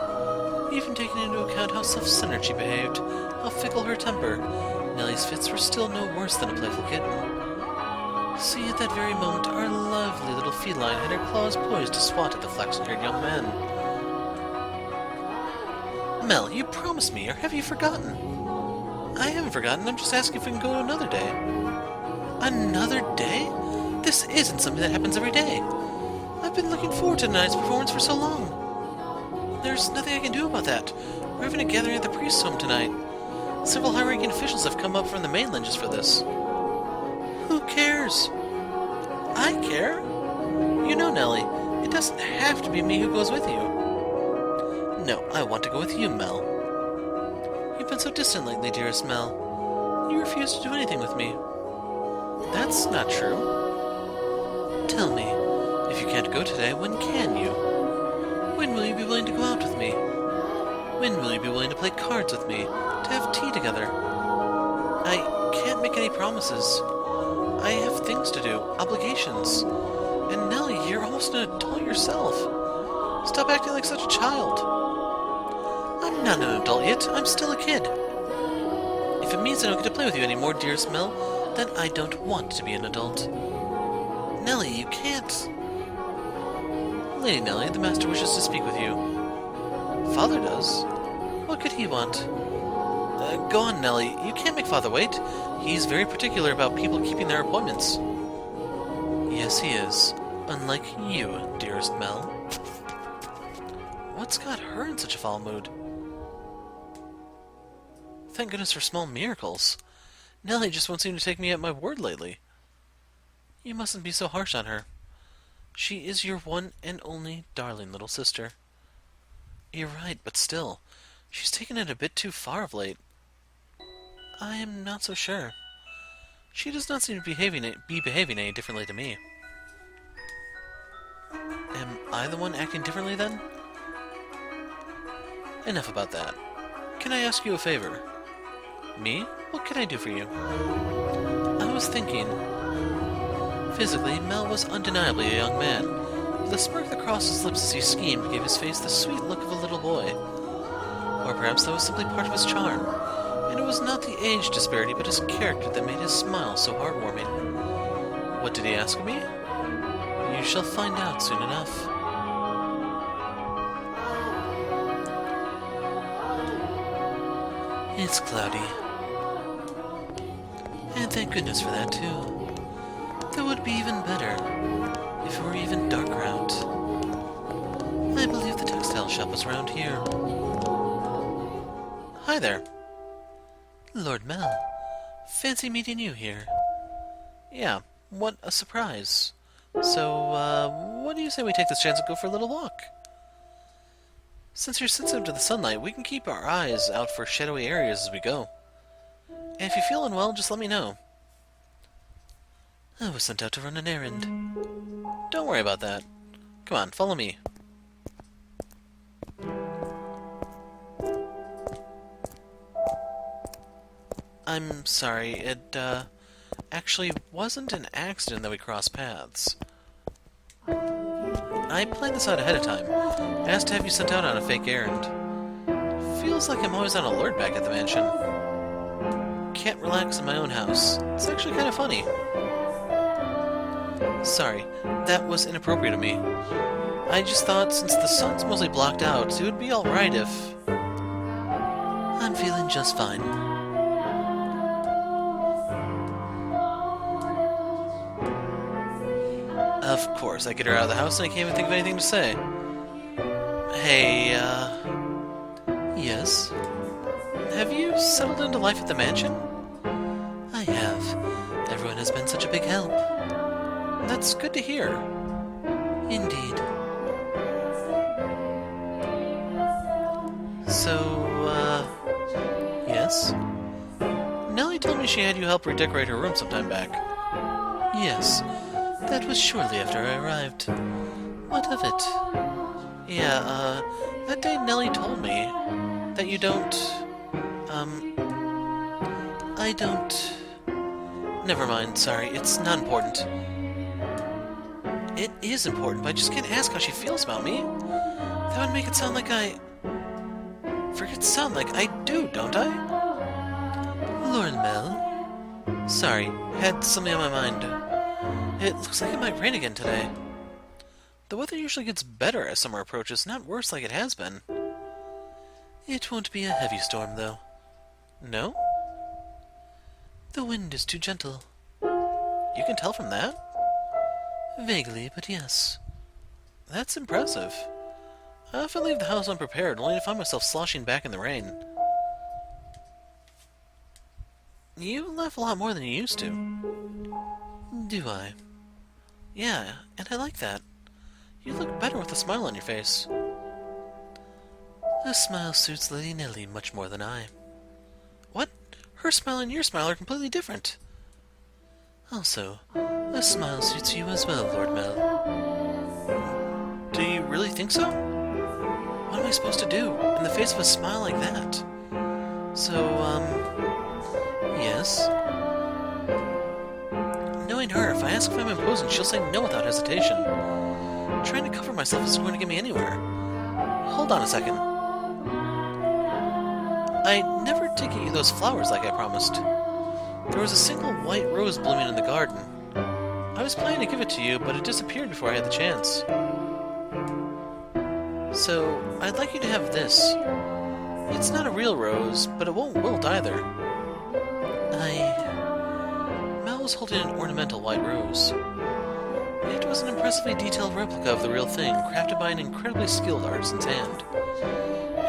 Even taking into account how self-centered she behaved, how fickle her temper, Nellie's fits were still no worse than a playful kitten. See, at that very moment, our lovely little feline had her claws poised to swat at the flaxen-haired young man. Mell, you promised me, or have you forgotten? I haven't forgotten, I'm just asking if we can go another day. Another day? This isn't something that happens every day. I've been looking forward to tonight's performance for so long. There's nothing I can do about that. We're having a gathering at the priest's home tonight. Several high-ranking officials have come up from the mainland just for this. Who cares? I care? You know, Nellie, it doesn't have to be me who goes with you. No, I want to go with you, Mell. You've been so distant lately, dearest Mell. You refuse to do anything with me. That's not true. Tell me, if you can't go today, when can you? When will you be willing to go out with me? When will you be willing to play cards with me, to have tea together? I can't make any promises. I have things to do, obligations. And Nellie, you're almost an adult yourself. Stop acting like such a child. I'm not an adult yet, I'm still a kid. If it means I don't get to play with you anymore, dearest Mell, then I don't want to be an adult. Nellie, you can't. Lady Nellie, the master wishes to speak with you. Father does. What could he want? Go on, Nellie. You can't make Father wait. He's very particular about people keeping their appointments. Yes, he is. Unlike you, dearest Mell. What's got her in such a foul mood? Thank goodness for small miracles. Nellie just won't seem to take me at my word lately. You mustn't be so harsh on her. She is your one and only darling little sister. You're right, but still, she's taken it a bit too far of late. I am not so sure. She does not seem to be behaving any differently to me. Am I the one acting differently, then? Enough about that. Can I ask you a favor? Me? What can I do for you? I was thinking... Physically, Mell was undeniably a young man. With a smirk that crossed his lips as he schemed gave his face the sweet look of a little boy. Or perhaps that was simply part of his charm, and it was not the age disparity but his character that made his smile so heartwarming. What did he ask of me? You shall find out soon enough. It's cloudy. And thank goodness for that, too. That would be even better if it were even darker out. I believe the textile shop was around here. Hi there. Lord Mell. Fancy meeting you here. Yeah, what a surprise. So, what do you say we take this chance and go for a little walk? Since you're sensitive to the sunlight, we can keep our eyes out for shadowy areas as we go. And if you feel unwell, just let me know. I was sent out to run an errand. Don't worry about that. Come on, follow me. I'm sorry, it, actually wasn't an accident that we crossed paths. I planned this out ahead of time. Asked to have you sent out on a fake errand. Feels like I'm always on alert back at the mansion. Can't relax in my own house. It's actually kind of funny. Sorry, that was inappropriate of me. I just thought since the sun's mostly blocked out, it would be alright if... I'm feeling just fine. Of course, I get her out of the house and I can't even think of anything to say. Hey, Yes? Have you settled into life at the mansion? I have. Everyone has been such a big help. That's good to hear. Indeed. So, Yes? Nellie told me she had you help redecorate her room sometime back. Yes, that was shortly after I arrived. What of it? Yeah, that day Nellie told me that you don't, I don't... Never mind, sorry, it's not important. It is important, but I just can't ask how she feels about me. That would make it sound like I... sound like I do, don't I? Lord Mell? Sorry, had something on my mind. It looks like it might rain again today. The weather usually gets better as summer approaches, not worse like it has been. It won't be a heavy storm, though. No? The wind is too gentle. You can tell from that? Vaguely, but yes. That's impressive. I often leave the house unprepared, only to find myself sloshing back in the rain. You laugh a lot more than you used to. Do I? Yeah, and I like that. You look better with a smile on your face. A smile suits Lady Nelly much more than I. What? Her smile and your smile are completely different. Also, a smile suits you as well, Lord Mell. Do you really think so? What am I supposed to do in the face of a smile like that? So, yes? Knowing her, if I ask if I'm imposing, she'll say no without hesitation. Trying to cover myself isn't going to get me anywhere. Hold on a second. I never did get you those flowers like I promised. There was a single white rose blooming in the garden. I was planning to give it to you, but it disappeared before I had the chance. So, I'd like you to have this. It's not a real rose, but it won't wilt either. Mel was holding an ornamental white rose. It was an impressively detailed replica of the real thing, crafted by an incredibly skilled artisan's hand.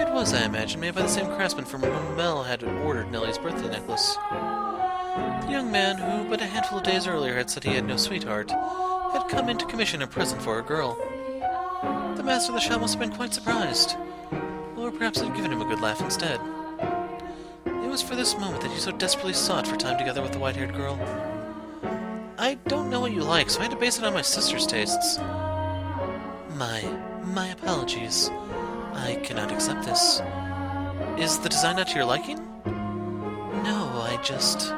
It was, I imagine, made by the same craftsman from whom Mel had ordered Nellie's birthday necklace. The young man, who but a handful of days earlier had said he had no sweetheart, had come in to commission a present for a girl. The master of the shop must have been quite surprised, or perhaps had given him a good laugh instead. It was for this moment that he so desperately sought for time together with the white-haired girl. I don't know what you like, so I had to base it on my sister's tastes. My apologies. I cannot accept this. Is the design not to your liking? No, I just...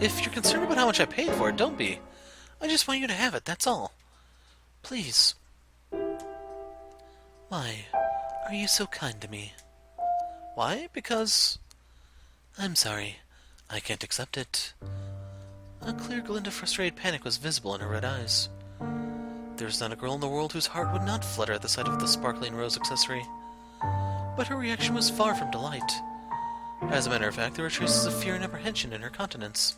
If you're concerned about how much I paid for it, don't be. I just want you to have it, that's all. Please. Why are you so kind to me? Why? Because... I'm sorry. I can't accept it. A clear glint of frustrated panic was visible in her red eyes. There's not a girl in the world whose heart would not flutter at the sight of the sparkling rose accessory. But her reaction was far from delight. As a matter of fact, there were traces of fear and apprehension in her countenance.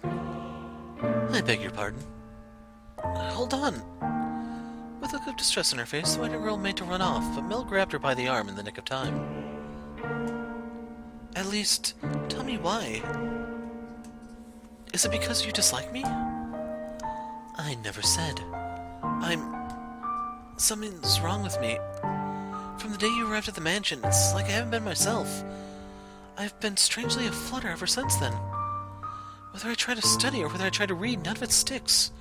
I beg your pardon. Hold on. With a look of distress in her face, the white-haired girl made to run off, but Mel grabbed her by the arm in the nick of time. At least, tell me why. Is it because you dislike me? I never said. Something's wrong with me. From the day you arrived at the mansion, it's like I haven't been myself. I've been strangely aflutter ever since then. Whether I try to study or whether I try to read, none of it sticks.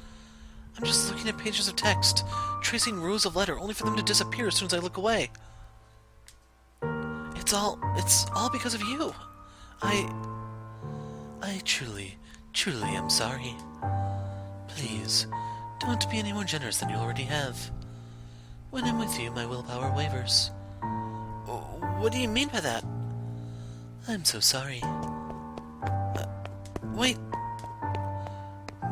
I'm just looking at pages of text, tracing rows of letter, only for them to disappear as soon as I look away. It's all because of you. I truly am sorry. Please, don't be any more generous than you already have. When I'm with you, my willpower wavers. What do you mean by that? I'm so sorry. Wait.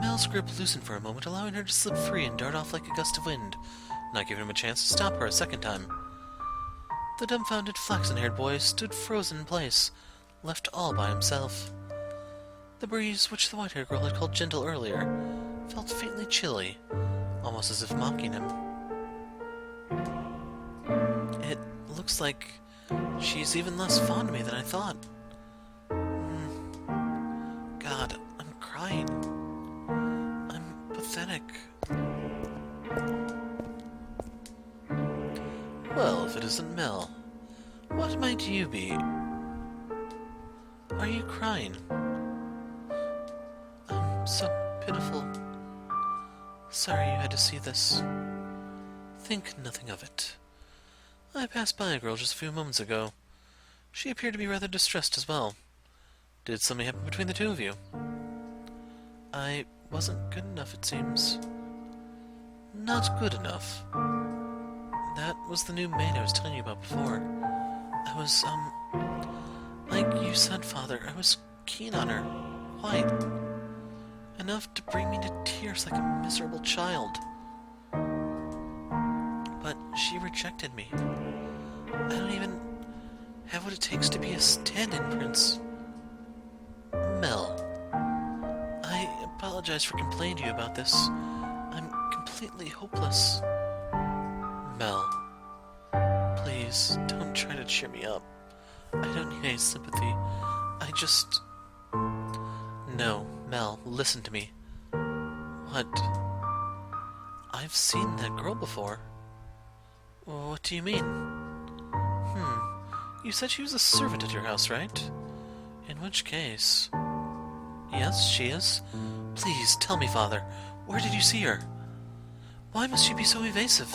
Mel's grip loosened for a moment, allowing her to slip free and dart off like a gust of wind, not giving him a chance to stop her a second time. The dumbfounded flaxen-haired boy stood frozen in place, left all by himself. The breeze, which the white-haired girl had called gentle earlier, felt faintly chilly, almost as if mocking him. It looks like she's even less fond of me than I thought. God, I'm crying. I'm pathetic. Well, if it isn't Mel, what might you be? Are you crying? I'm so pitiful. Sorry you had to see this. Think nothing of it. I passed by a girl just a few moments ago. She appeared to be rather distressed as well. Did something happen between the two of you? I wasn't good enough, it seems. Not good enough. That was the new maid I was telling you about before. I was, like you said, Father, I was keen on her. Quite. Enough to bring me to tears like a miserable child. But she rejected me. I don't even have what it takes to be a stand-in prince. Mell. I apologize for complaining to you about this. I'm completely hopeless. Mell. Please, don't try to cheer me up. I don't need any sympathy. I just... No, Mell, listen to me. What? I've seen that girl before. What do you mean? You said she was a servant at your house, right? In which case... Yes, she is. Please, tell me, Father, where did you see her? Why must she be so evasive?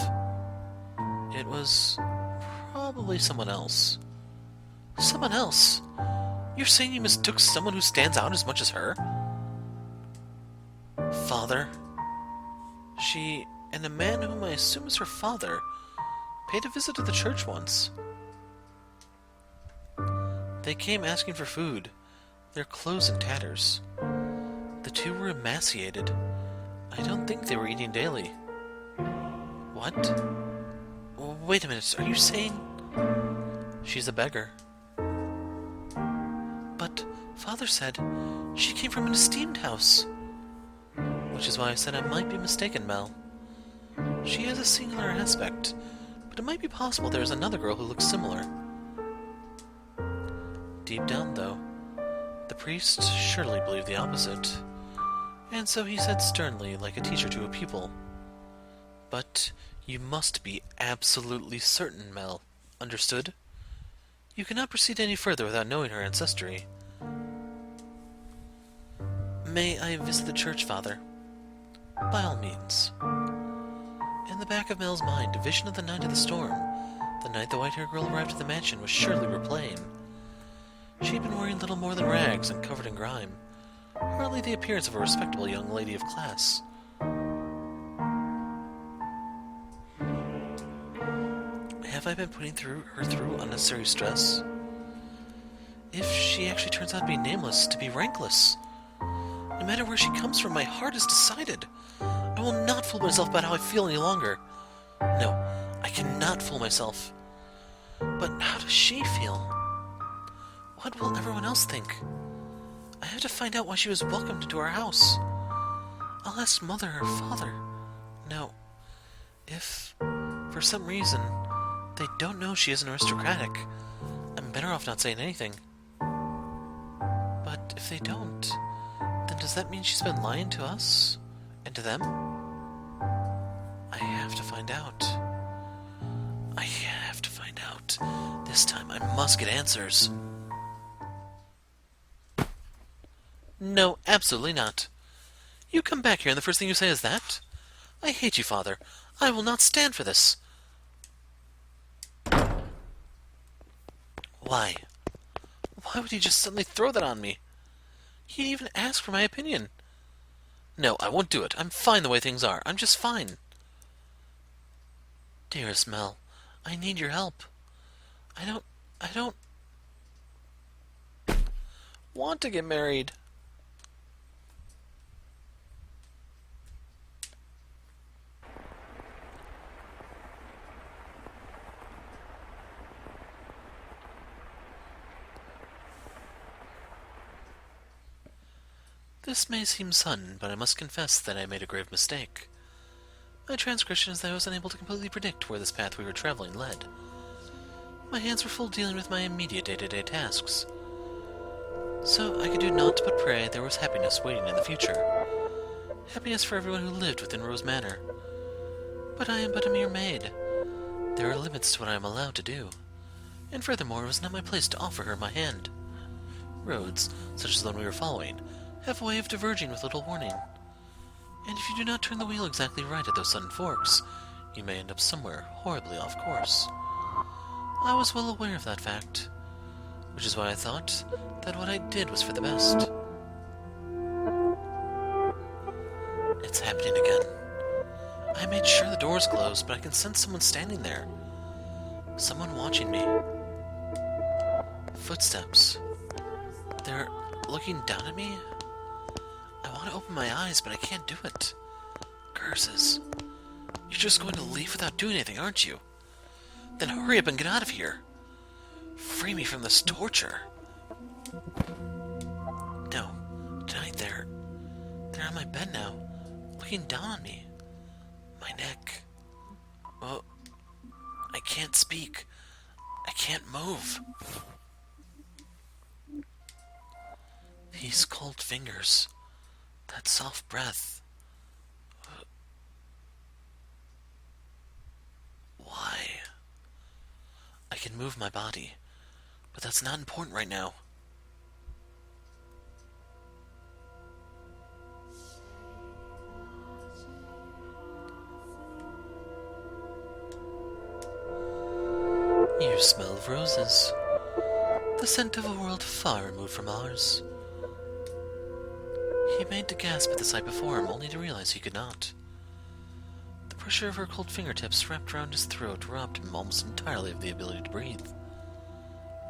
It was... probably someone else. Someone else? You're saying you mistook someone who stands out as much as her? Father? She, and a man whom I assume is her father, paid a visit to the church once. They came asking for food, their clothes in tatters. The two were emaciated. I don't think they were eating daily. What? Wait a minute, are you saying... She's a beggar. But Father said she came from an esteemed house. Which is why I said I might be mistaken, Mell. She has a singular aspect, but it might be possible there is another girl who looks similar. Deep down, though, the priest surely believed the opposite, and so he said sternly, like a teacher to a pupil, "But you must be absolutely certain, Mell. Understood? You cannot proceed any further without knowing her ancestry." "May I visit the church, Father?" "By all means." In the back of Mell's mind, a vision of the night of the storm, the night the white-haired girl arrived at the mansion, was surely replaying. She had been wearing little more than rags and covered in grime, hardly the appearance of a respectable young lady of class. Have I been putting her through unnecessary stress? If she actually turns out to be nameless, to be rankless, no matter where she comes from, my heart is decided. I will not fool myself about how I feel any longer. No, I cannot fool myself. But how does she feel? What will everyone else think? I have to find out why she was welcomed into our house. I'll ask Mother or Father. No. If, for some reason, they don't know she isn't aristocratic, I'm better off not saying anything. But if they don't, then does that mean she's been lying to us? And to them? I have to find out. I have to find out. This time I must get answers. No, absolutely not. You come back here and the first thing you say is that? I hate you, Father. I will not stand for this. Why? Why would he just suddenly throw that on me? He didn't even ask for my opinion. No, I won't do it. I'm fine the way things are. I'm just fine. Dearest Mell, I need your help. I don't want to get married. This may seem sudden, but I must confess that I made a grave mistake. My transgression is that I was unable to completely predict where this path we were traveling led. My hands were full dealing with my immediate day-to-day tasks. So I could do naught but pray there was happiness waiting in the future. Happiness for everyone who lived within Rose Manor. But I am but a mere maid. There are limits to what I am allowed to do. And furthermore, it was not my place to offer her my hand. Roads, such as the one we were following, have a way of diverging with little warning. And if you do not turn the wheel exactly right at those sudden forks, you may end up somewhere horribly off course. I was well aware of that fact, which is why I thought that what I did was for the best. It's happening again. I made sure the doors closed, but I can sense someone standing there. Someone watching me. Footsteps. They're looking down at me? I want to open my eyes, but I can't do it. Curses. You're just going to leave without doing anything, aren't you? Then hurry up and get out of here. Free me from this torture. No. Tonight they're on my bed now, looking down on me. My neck. Oh, I can't speak. I can't move. These cold fingers. That soft breath. Why? I can move my body, but that's not important right now. You smell of roses, the scent of a world far removed from ours. He made to gasp at the sight before him, only to realize he could not. The pressure of her cold fingertips wrapped around his throat robbed him almost entirely of the ability to breathe.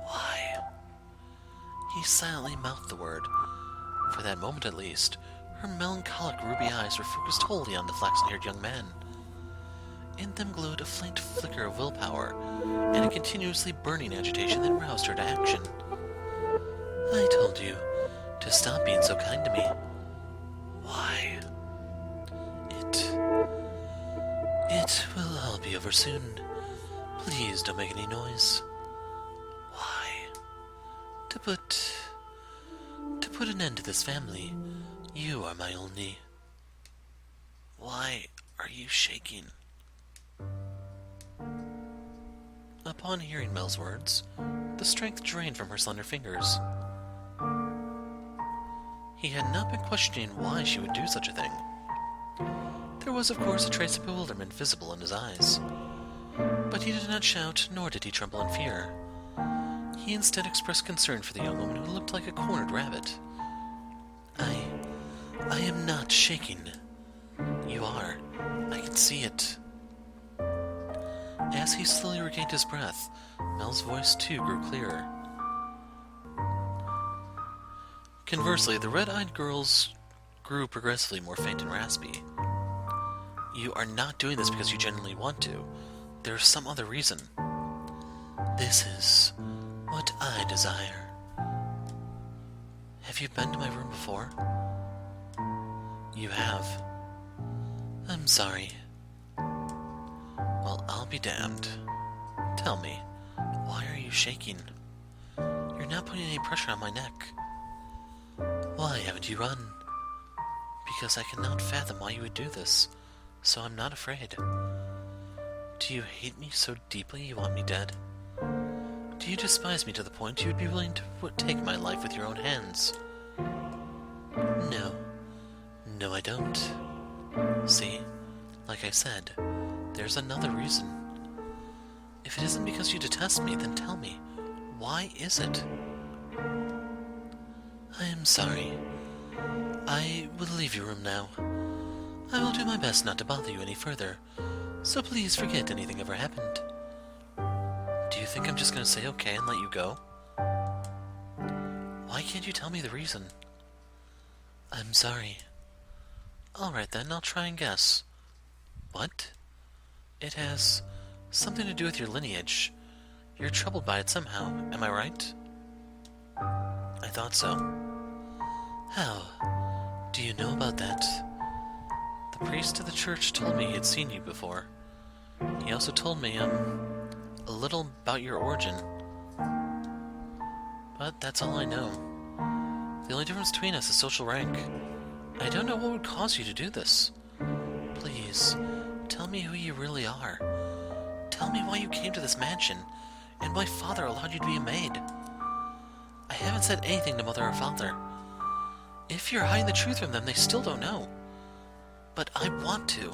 Why? He silently mouthed the word. For that moment at least, her melancholic ruby eyes were focused wholly on the flaxen-haired young man. In them glowed a faint flicker of willpower, and a continuously burning agitation that roused her to action. I told you to stop being so kind to me. Why? It will all be over soon. Please don't make any noise. Why? To put an end to this family, you are my only. Why are you shaking? Upon hearing Mell's words, the strength drained from her slender fingers. He had not been questioning why she would do such a thing. There was, of course, a trace of bewilderment visible in his eyes. But he did not shout, nor did he tremble in fear. He instead expressed concern for the young woman who looked like a cornered rabbit. I am not shaking. You are. I can see it. As he slowly regained his breath, Mell's voice too grew clearer. Conversely, the red-eyed girl's grew progressively more faint and raspy. You are not doing this because you genuinely want to. There's some other reason. This is what I desire. Have you been to my room before? You have. I'm sorry. Well, I'll be damned. Tell me, why are you shaking? You're not putting any pressure on my neck. Why haven't you run? Because I cannot fathom why you would do this, so I'm not afraid. Do you hate me so deeply you want me dead? Do you despise me to the point you would be willing to take my life with your own hands? No. No, I don't. See, like I said, there's another reason. If it isn't because you detest me, then tell me, why is it? I am sorry. I will leave your room now. I will do my best not to bother you any further, so please forget anything ever happened. Do you think I'm just going to say okay and let you go? Why can't you tell me the reason? I'm sorry. Alright then, I'll try and guess. What? It has something to do with your lineage. You're troubled by it somehow, am I right? I thought so. How? Do you know about that? The priest of the church told me he had seen you before. He also told me, a little about your origin. But that's all I know. The only difference between us is social rank. I don't know what would cause you to do this. Please, tell me who you really are. Tell me why you came to this mansion, and why Father allowed you to be a maid. I haven't said anything to Mother or Father. If you're hiding the truth from them, they still don't know. But I want to.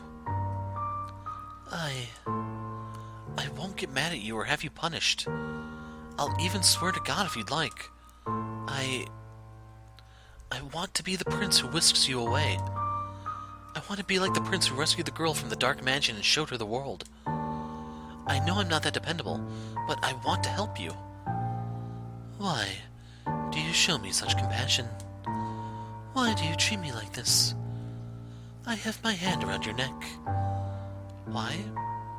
I won't get mad at you or have you punished. I'll even swear to God if you'd like. I want to be the prince who whisks you away. I want to be like the prince who rescued the girl from the dark mansion and showed her the world. I know I'm not that dependable, but I want to help you. Why do you show me such compassion? Why do you treat me like this? I have my hand around your neck. Why?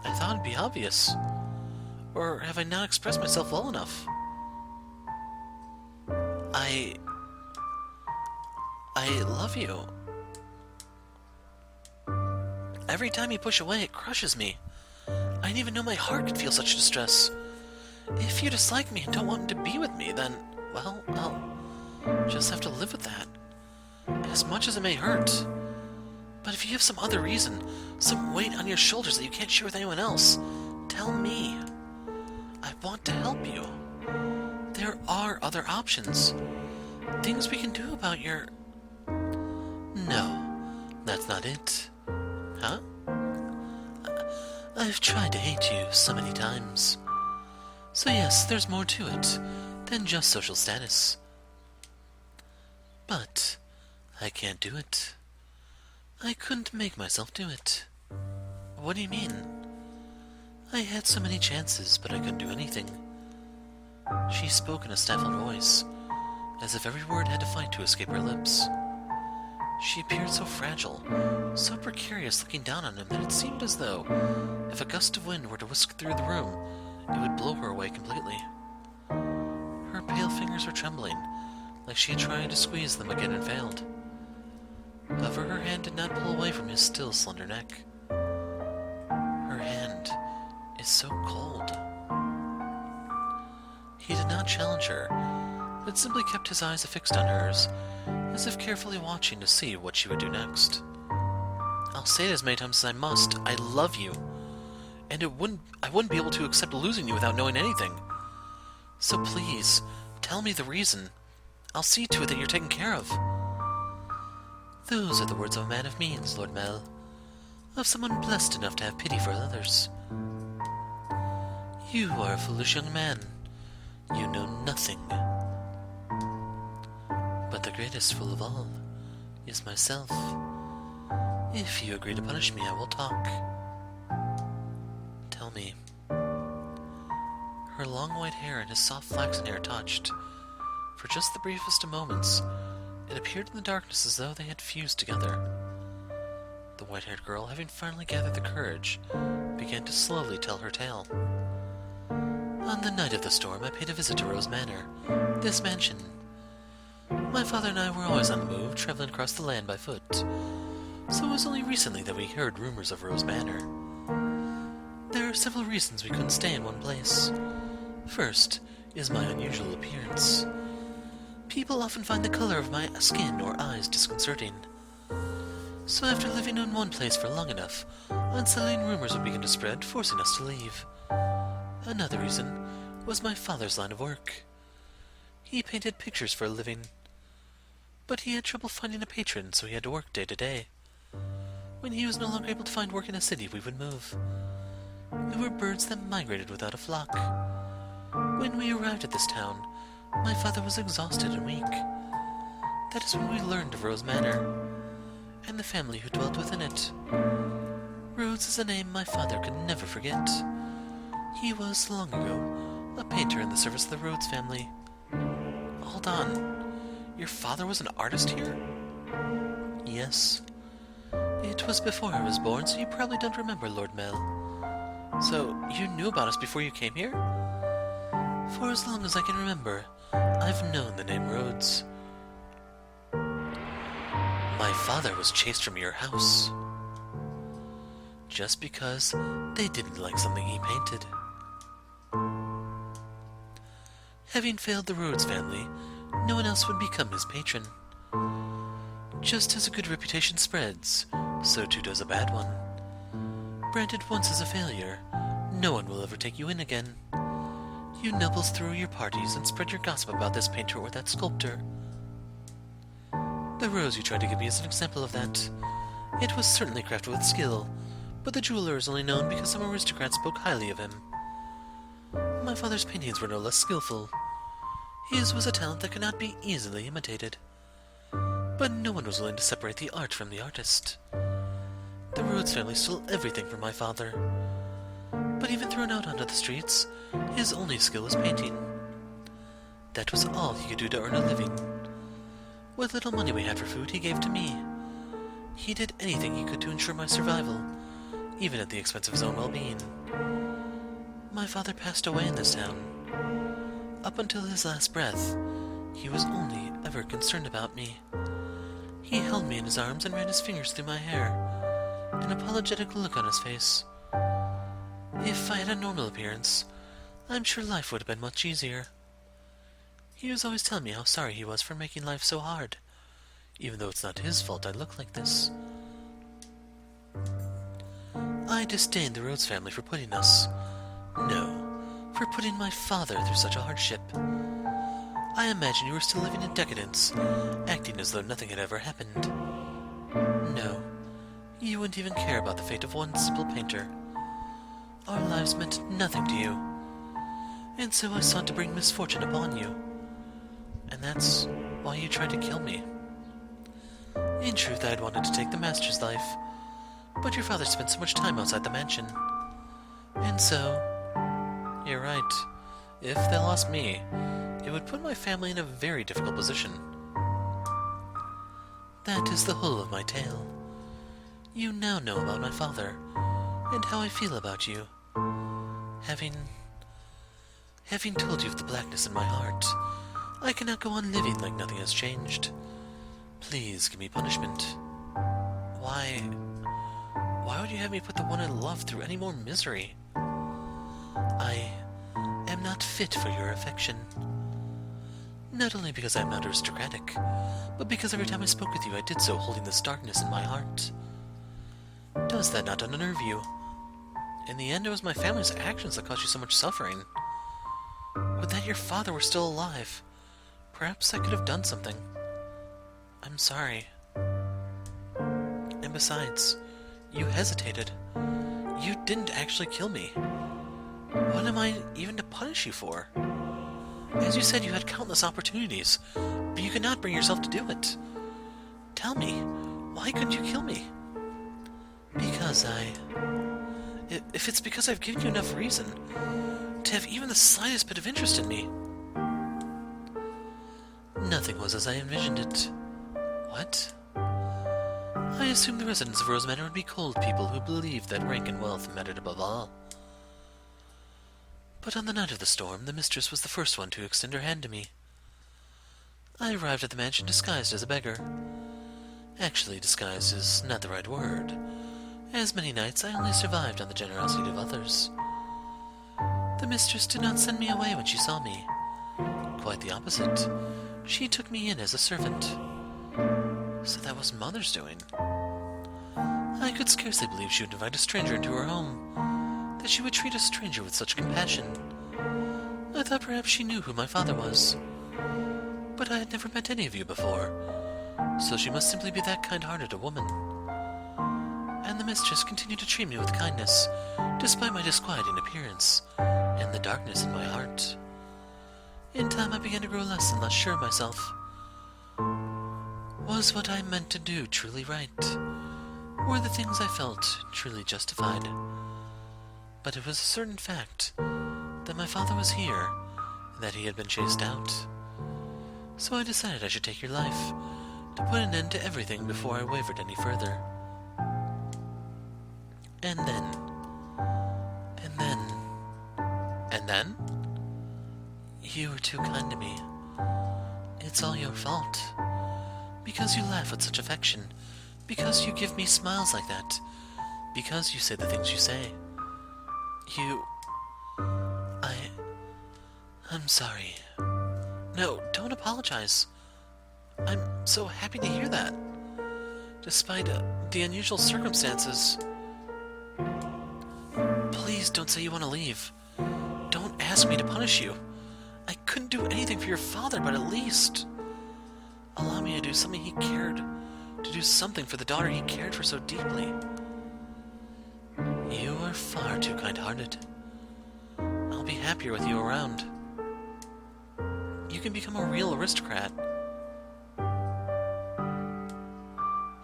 I thought it'd be obvious. Or have I not expressed myself well enough? I love you. Every time you push away, it crushes me. I didn't even know my heart could feel such distress. If you dislike me and don't want to be with me, then, well, I'll just have to live with that. As much as it may hurt. But if you have some other reason, some weight on your shoulders that you can't share with anyone else, tell me. I want to help you. There are other options. Things we can do about your... No, that's not it. Huh? I've tried to hate you so many times. So yes, there's more to it than just social status. But I can't do it. I couldn't make myself do it. What do you mean? I had so many chances, but I couldn't do anything. She spoke in a stifled voice, as if every word had to fight to escape her lips. She appeared so fragile, so precarious looking down on him that it seemed as though, if a gust of wind were to whisk through the room, it would blow her away completely. Her pale fingers were trembling, like she had tried to squeeze them again and failed. However, her hand did not pull away from his still slender neck. Her hand is so cold. He did not challenge her, but simply kept his eyes affixed on hers, as if carefully watching to see what she would do next. I'll say it as many times as I must. I love you. And I wouldn't be able to accept losing you without knowing anything. So please, tell me the reason. I'll see to it that you're taken care of. Those are the words of a man of means, Lord Mell. Of someone blessed enough to have pity for others. You are a foolish young man. You know nothing. But the greatest fool of all is myself. If you agree to punish me, I will talk. Tell me. Her long white hair and his soft flaxen hair touched. For just the briefest of moments, it appeared in the darkness as though they had fused together. The white-haired girl, having finally gathered the courage, began to slowly tell her tale. On the night of the storm, I paid a visit to Rose Manor, this mansion. My father and I were always on the move, traveling across the land by foot, so it was only recently that we heard rumors of Rose Manor. There are several reasons we couldn't stay in one place. First is my unusual appearance. People often find the color of my skin or eyes disconcerting. So after living in one place for long enough, unsettling rumors would begin to spread, forcing us to leave. Another reason was my father's line of work. He painted pictures for a living, but he had trouble finding a patron, so he had to work day to day. When he was no longer able to find work in a city, we would move. We were birds that migrated without a flock. When we arrived at this town, my father was exhausted and weak. That is when we learned of Rose Manor, and the family who dwelt within it. Rhodes is a name my father could never forget. He was, long ago, a painter in the service of the Rhodes family. Hold on. Your father was an artist here? Yes. It was before I was born, so you probably don't remember, Lord Mell. So, you knew about us before you came here? For as long as I can remember, I've known the name Rhodes. My father was chased from your house. Just because they didn't like something he painted. Having failed the Rhodes family, no one else would become his patron. Just as a good reputation spreads, so too does a bad one. Branded once as a failure, no one will ever take you in again. You nobles throw your parties and spread your gossip about this painter or that sculptor. The rose you tried to give me is an example of that. It was certainly crafted with skill, but the jeweler is only known because some aristocrats spoke highly of him. My father's paintings were no less skillful. His was a talent that could not be easily imitated. But no one was willing to separate the art from the artist. The Rhodes family stole everything from my father. But even thrown out onto the streets, his only skill was painting. That was all he could do to earn a living. What little money we had for food he gave to me. He did anything he could to ensure my survival, even at the expense of his own well-being. My father passed away in this town. Up until his last breath, he was only ever concerned about me. He held me in his arms and ran his fingers through my hair, an apologetic look on his face. If I had a normal appearance, I'm sure life would have been much easier. He was always telling me how sorry he was for making life so hard, even though it's not his fault I look like this. I disdained the Rhodes family for putting us, for putting my father through such a hardship. I imagine you were still living in decadence, acting as though nothing had ever happened. No, you wouldn't even care about the fate of one simple painter. Our lives meant nothing to you, and so I sought to bring misfortune upon you. And that's why you tried to kill me. In truth, I had wanted to take the master's life, but your father spent so much time outside the mansion. And so, you're right. If they lost me, it would put my family in a very difficult position. That is the whole of my tale. You now know about my father, and how I feel about you. Having told you of the blackness in my heart, I cannot go on living like nothing has changed. Please give me punishment. Why would you have me put the one I love through any more misery? I am not fit for your affection. Not only because I am not aristocratic, but because every time I spoke with you I did so holding this darkness in my heart. Does that not unnerve you? In the end, it was my family's actions that caused you so much suffering. Would that your father were still alive? Perhaps I could have done something. I'm sorry. And besides, you hesitated. You didn't actually kill me. What am I even to punish you for? As you said, you had countless opportunities, but you could not bring yourself to do it. Tell me, why couldn't you kill me? Because if it's because I've given you enough reason to have even the slightest bit of interest in me. Nothing was as I envisioned it. What? I assumed the residents of Rose Manor would be cold people who believed that rank and wealth mattered above all. But on the night of the storm, the mistress was the first one to extend her hand to me. I arrived at the mansion disguised as a beggar. Actually, disguised is not the right word. As many nights, I only survived on the generosity of others. The mistress did not send me away when she saw me. Quite the opposite. She took me in as a servant. So that was Mother's doing. I could scarcely believe she would invite a stranger into her home, that she would treat a stranger with such compassion. I thought perhaps she knew who my father was. But I had never met any of you before, so she must simply be that kind-hearted a woman. And the mistress continued to treat me with kindness, despite my disquieting appearance, and the darkness in my heart. In time I began to grow less and less sure of myself. Was what I meant to do truly right? Were the things I felt truly justified? But it was a certain fact that my father was here, and that he had been chased out. So I decided I should take your life, to put an end to everything before I wavered any further. And then, you were too kind to me. It's all your fault. Because you laugh with such affection. Because you give me smiles like that. Because you say the things you say. I'm sorry. No, don't apologize. I'm so happy to hear that. Despite the unusual circumstances. Please don't say you want to leave. Don't ask me to punish you. I couldn't do anything for your father, but at least allow me to do something he cared, to do something for the daughter he cared for so deeply. You are far too kind-hearted. I'll be happier with you around. You can become a real aristocrat.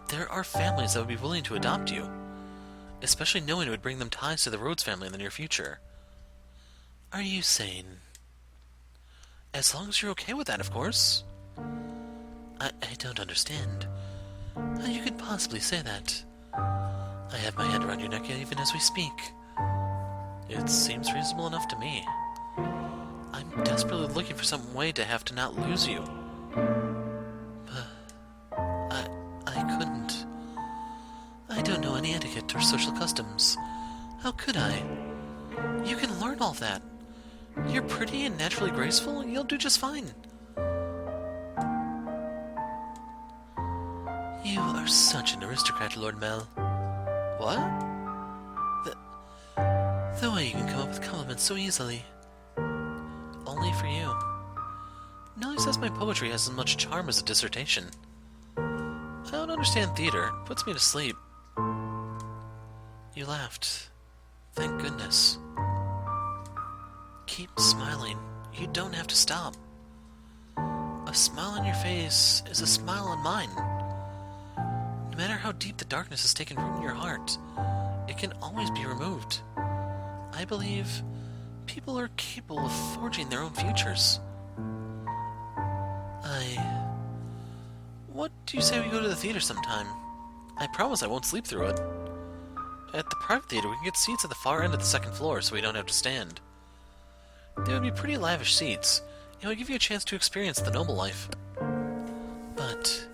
There are families that would be willing to adopt you, especially knowing it would bring them ties to the Rhodes family in the near future. Are you sane? As long as you're okay with that, of course. I don't understand how you could possibly say that. I have my hand around your neck even as we speak. It seems reasonable enough to me. I'm desperately looking for some way to have to not lose you. But I couldn't. I don't know any etiquette or social customs. How could I? You can learn all that. You're pretty and naturally graceful, you'll do just fine. You are such an aristocrat, Lord Mell. What? The way you can come up with compliments so easily. Only for you. Nellie says my poetry has as much charm as a dissertation. I don't understand theater. It puts me to sleep. You laughed. Thank goodness. Keep smiling. You don't have to stop. A smile on your face is a smile on mine. No matter how deep the darkness has taken root in your heart, it can always be removed. I believe people are capable of forging their own futures. What do you say we go to the theater sometime? I promise I won't sleep through it. At the private theater, we can get seats at the far end of the second floor so we don't have to stand. They would be pretty lavish seats, and would give you a chance to experience the noble life. But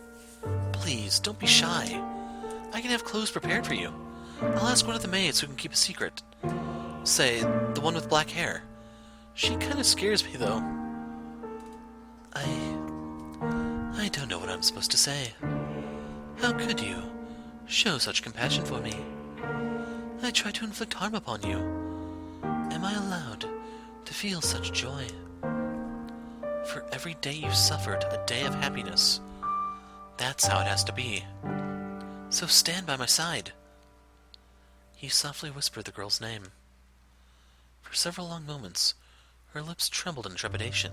please, don't be shy. I can have clothes prepared for you. I'll ask one of the maids who can keep a secret. Say, the one with black hair. She kinda scares me, though. I don't know what I'm supposed to say. How could you show such compassion for me? I try to inflict harm upon you. Am I allowed to feel such joy? For every day you suffered, a day of happiness. That's how it has to be. So stand by my side. He softly whispered the girl's name. For several long moments, her lips trembled in trepidation,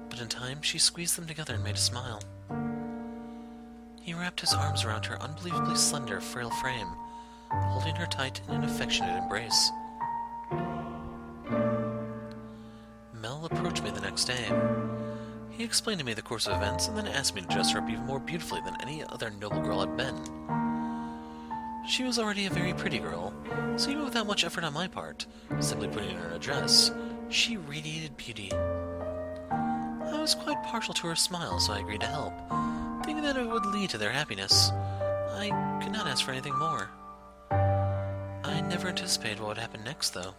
but in time she squeezed them together and made a smile. He wrapped his arms around her unbelievably slender, frail frame, holding her tight in an affectionate embrace. Mell approached me the next day. He explained to me the course of events and then asked me to dress her up even more beautifully than any other noble girl had been. She was already a very pretty girl, so even without much effort on my part, simply putting her in a dress, she radiated beauty. I was quite partial to her smile, so I agreed to help, thinking that it would lead to their happiness. I could not ask for anything more. I never anticipated what would happen next, though.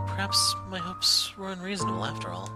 Perhaps my hopes were unreasonable after all.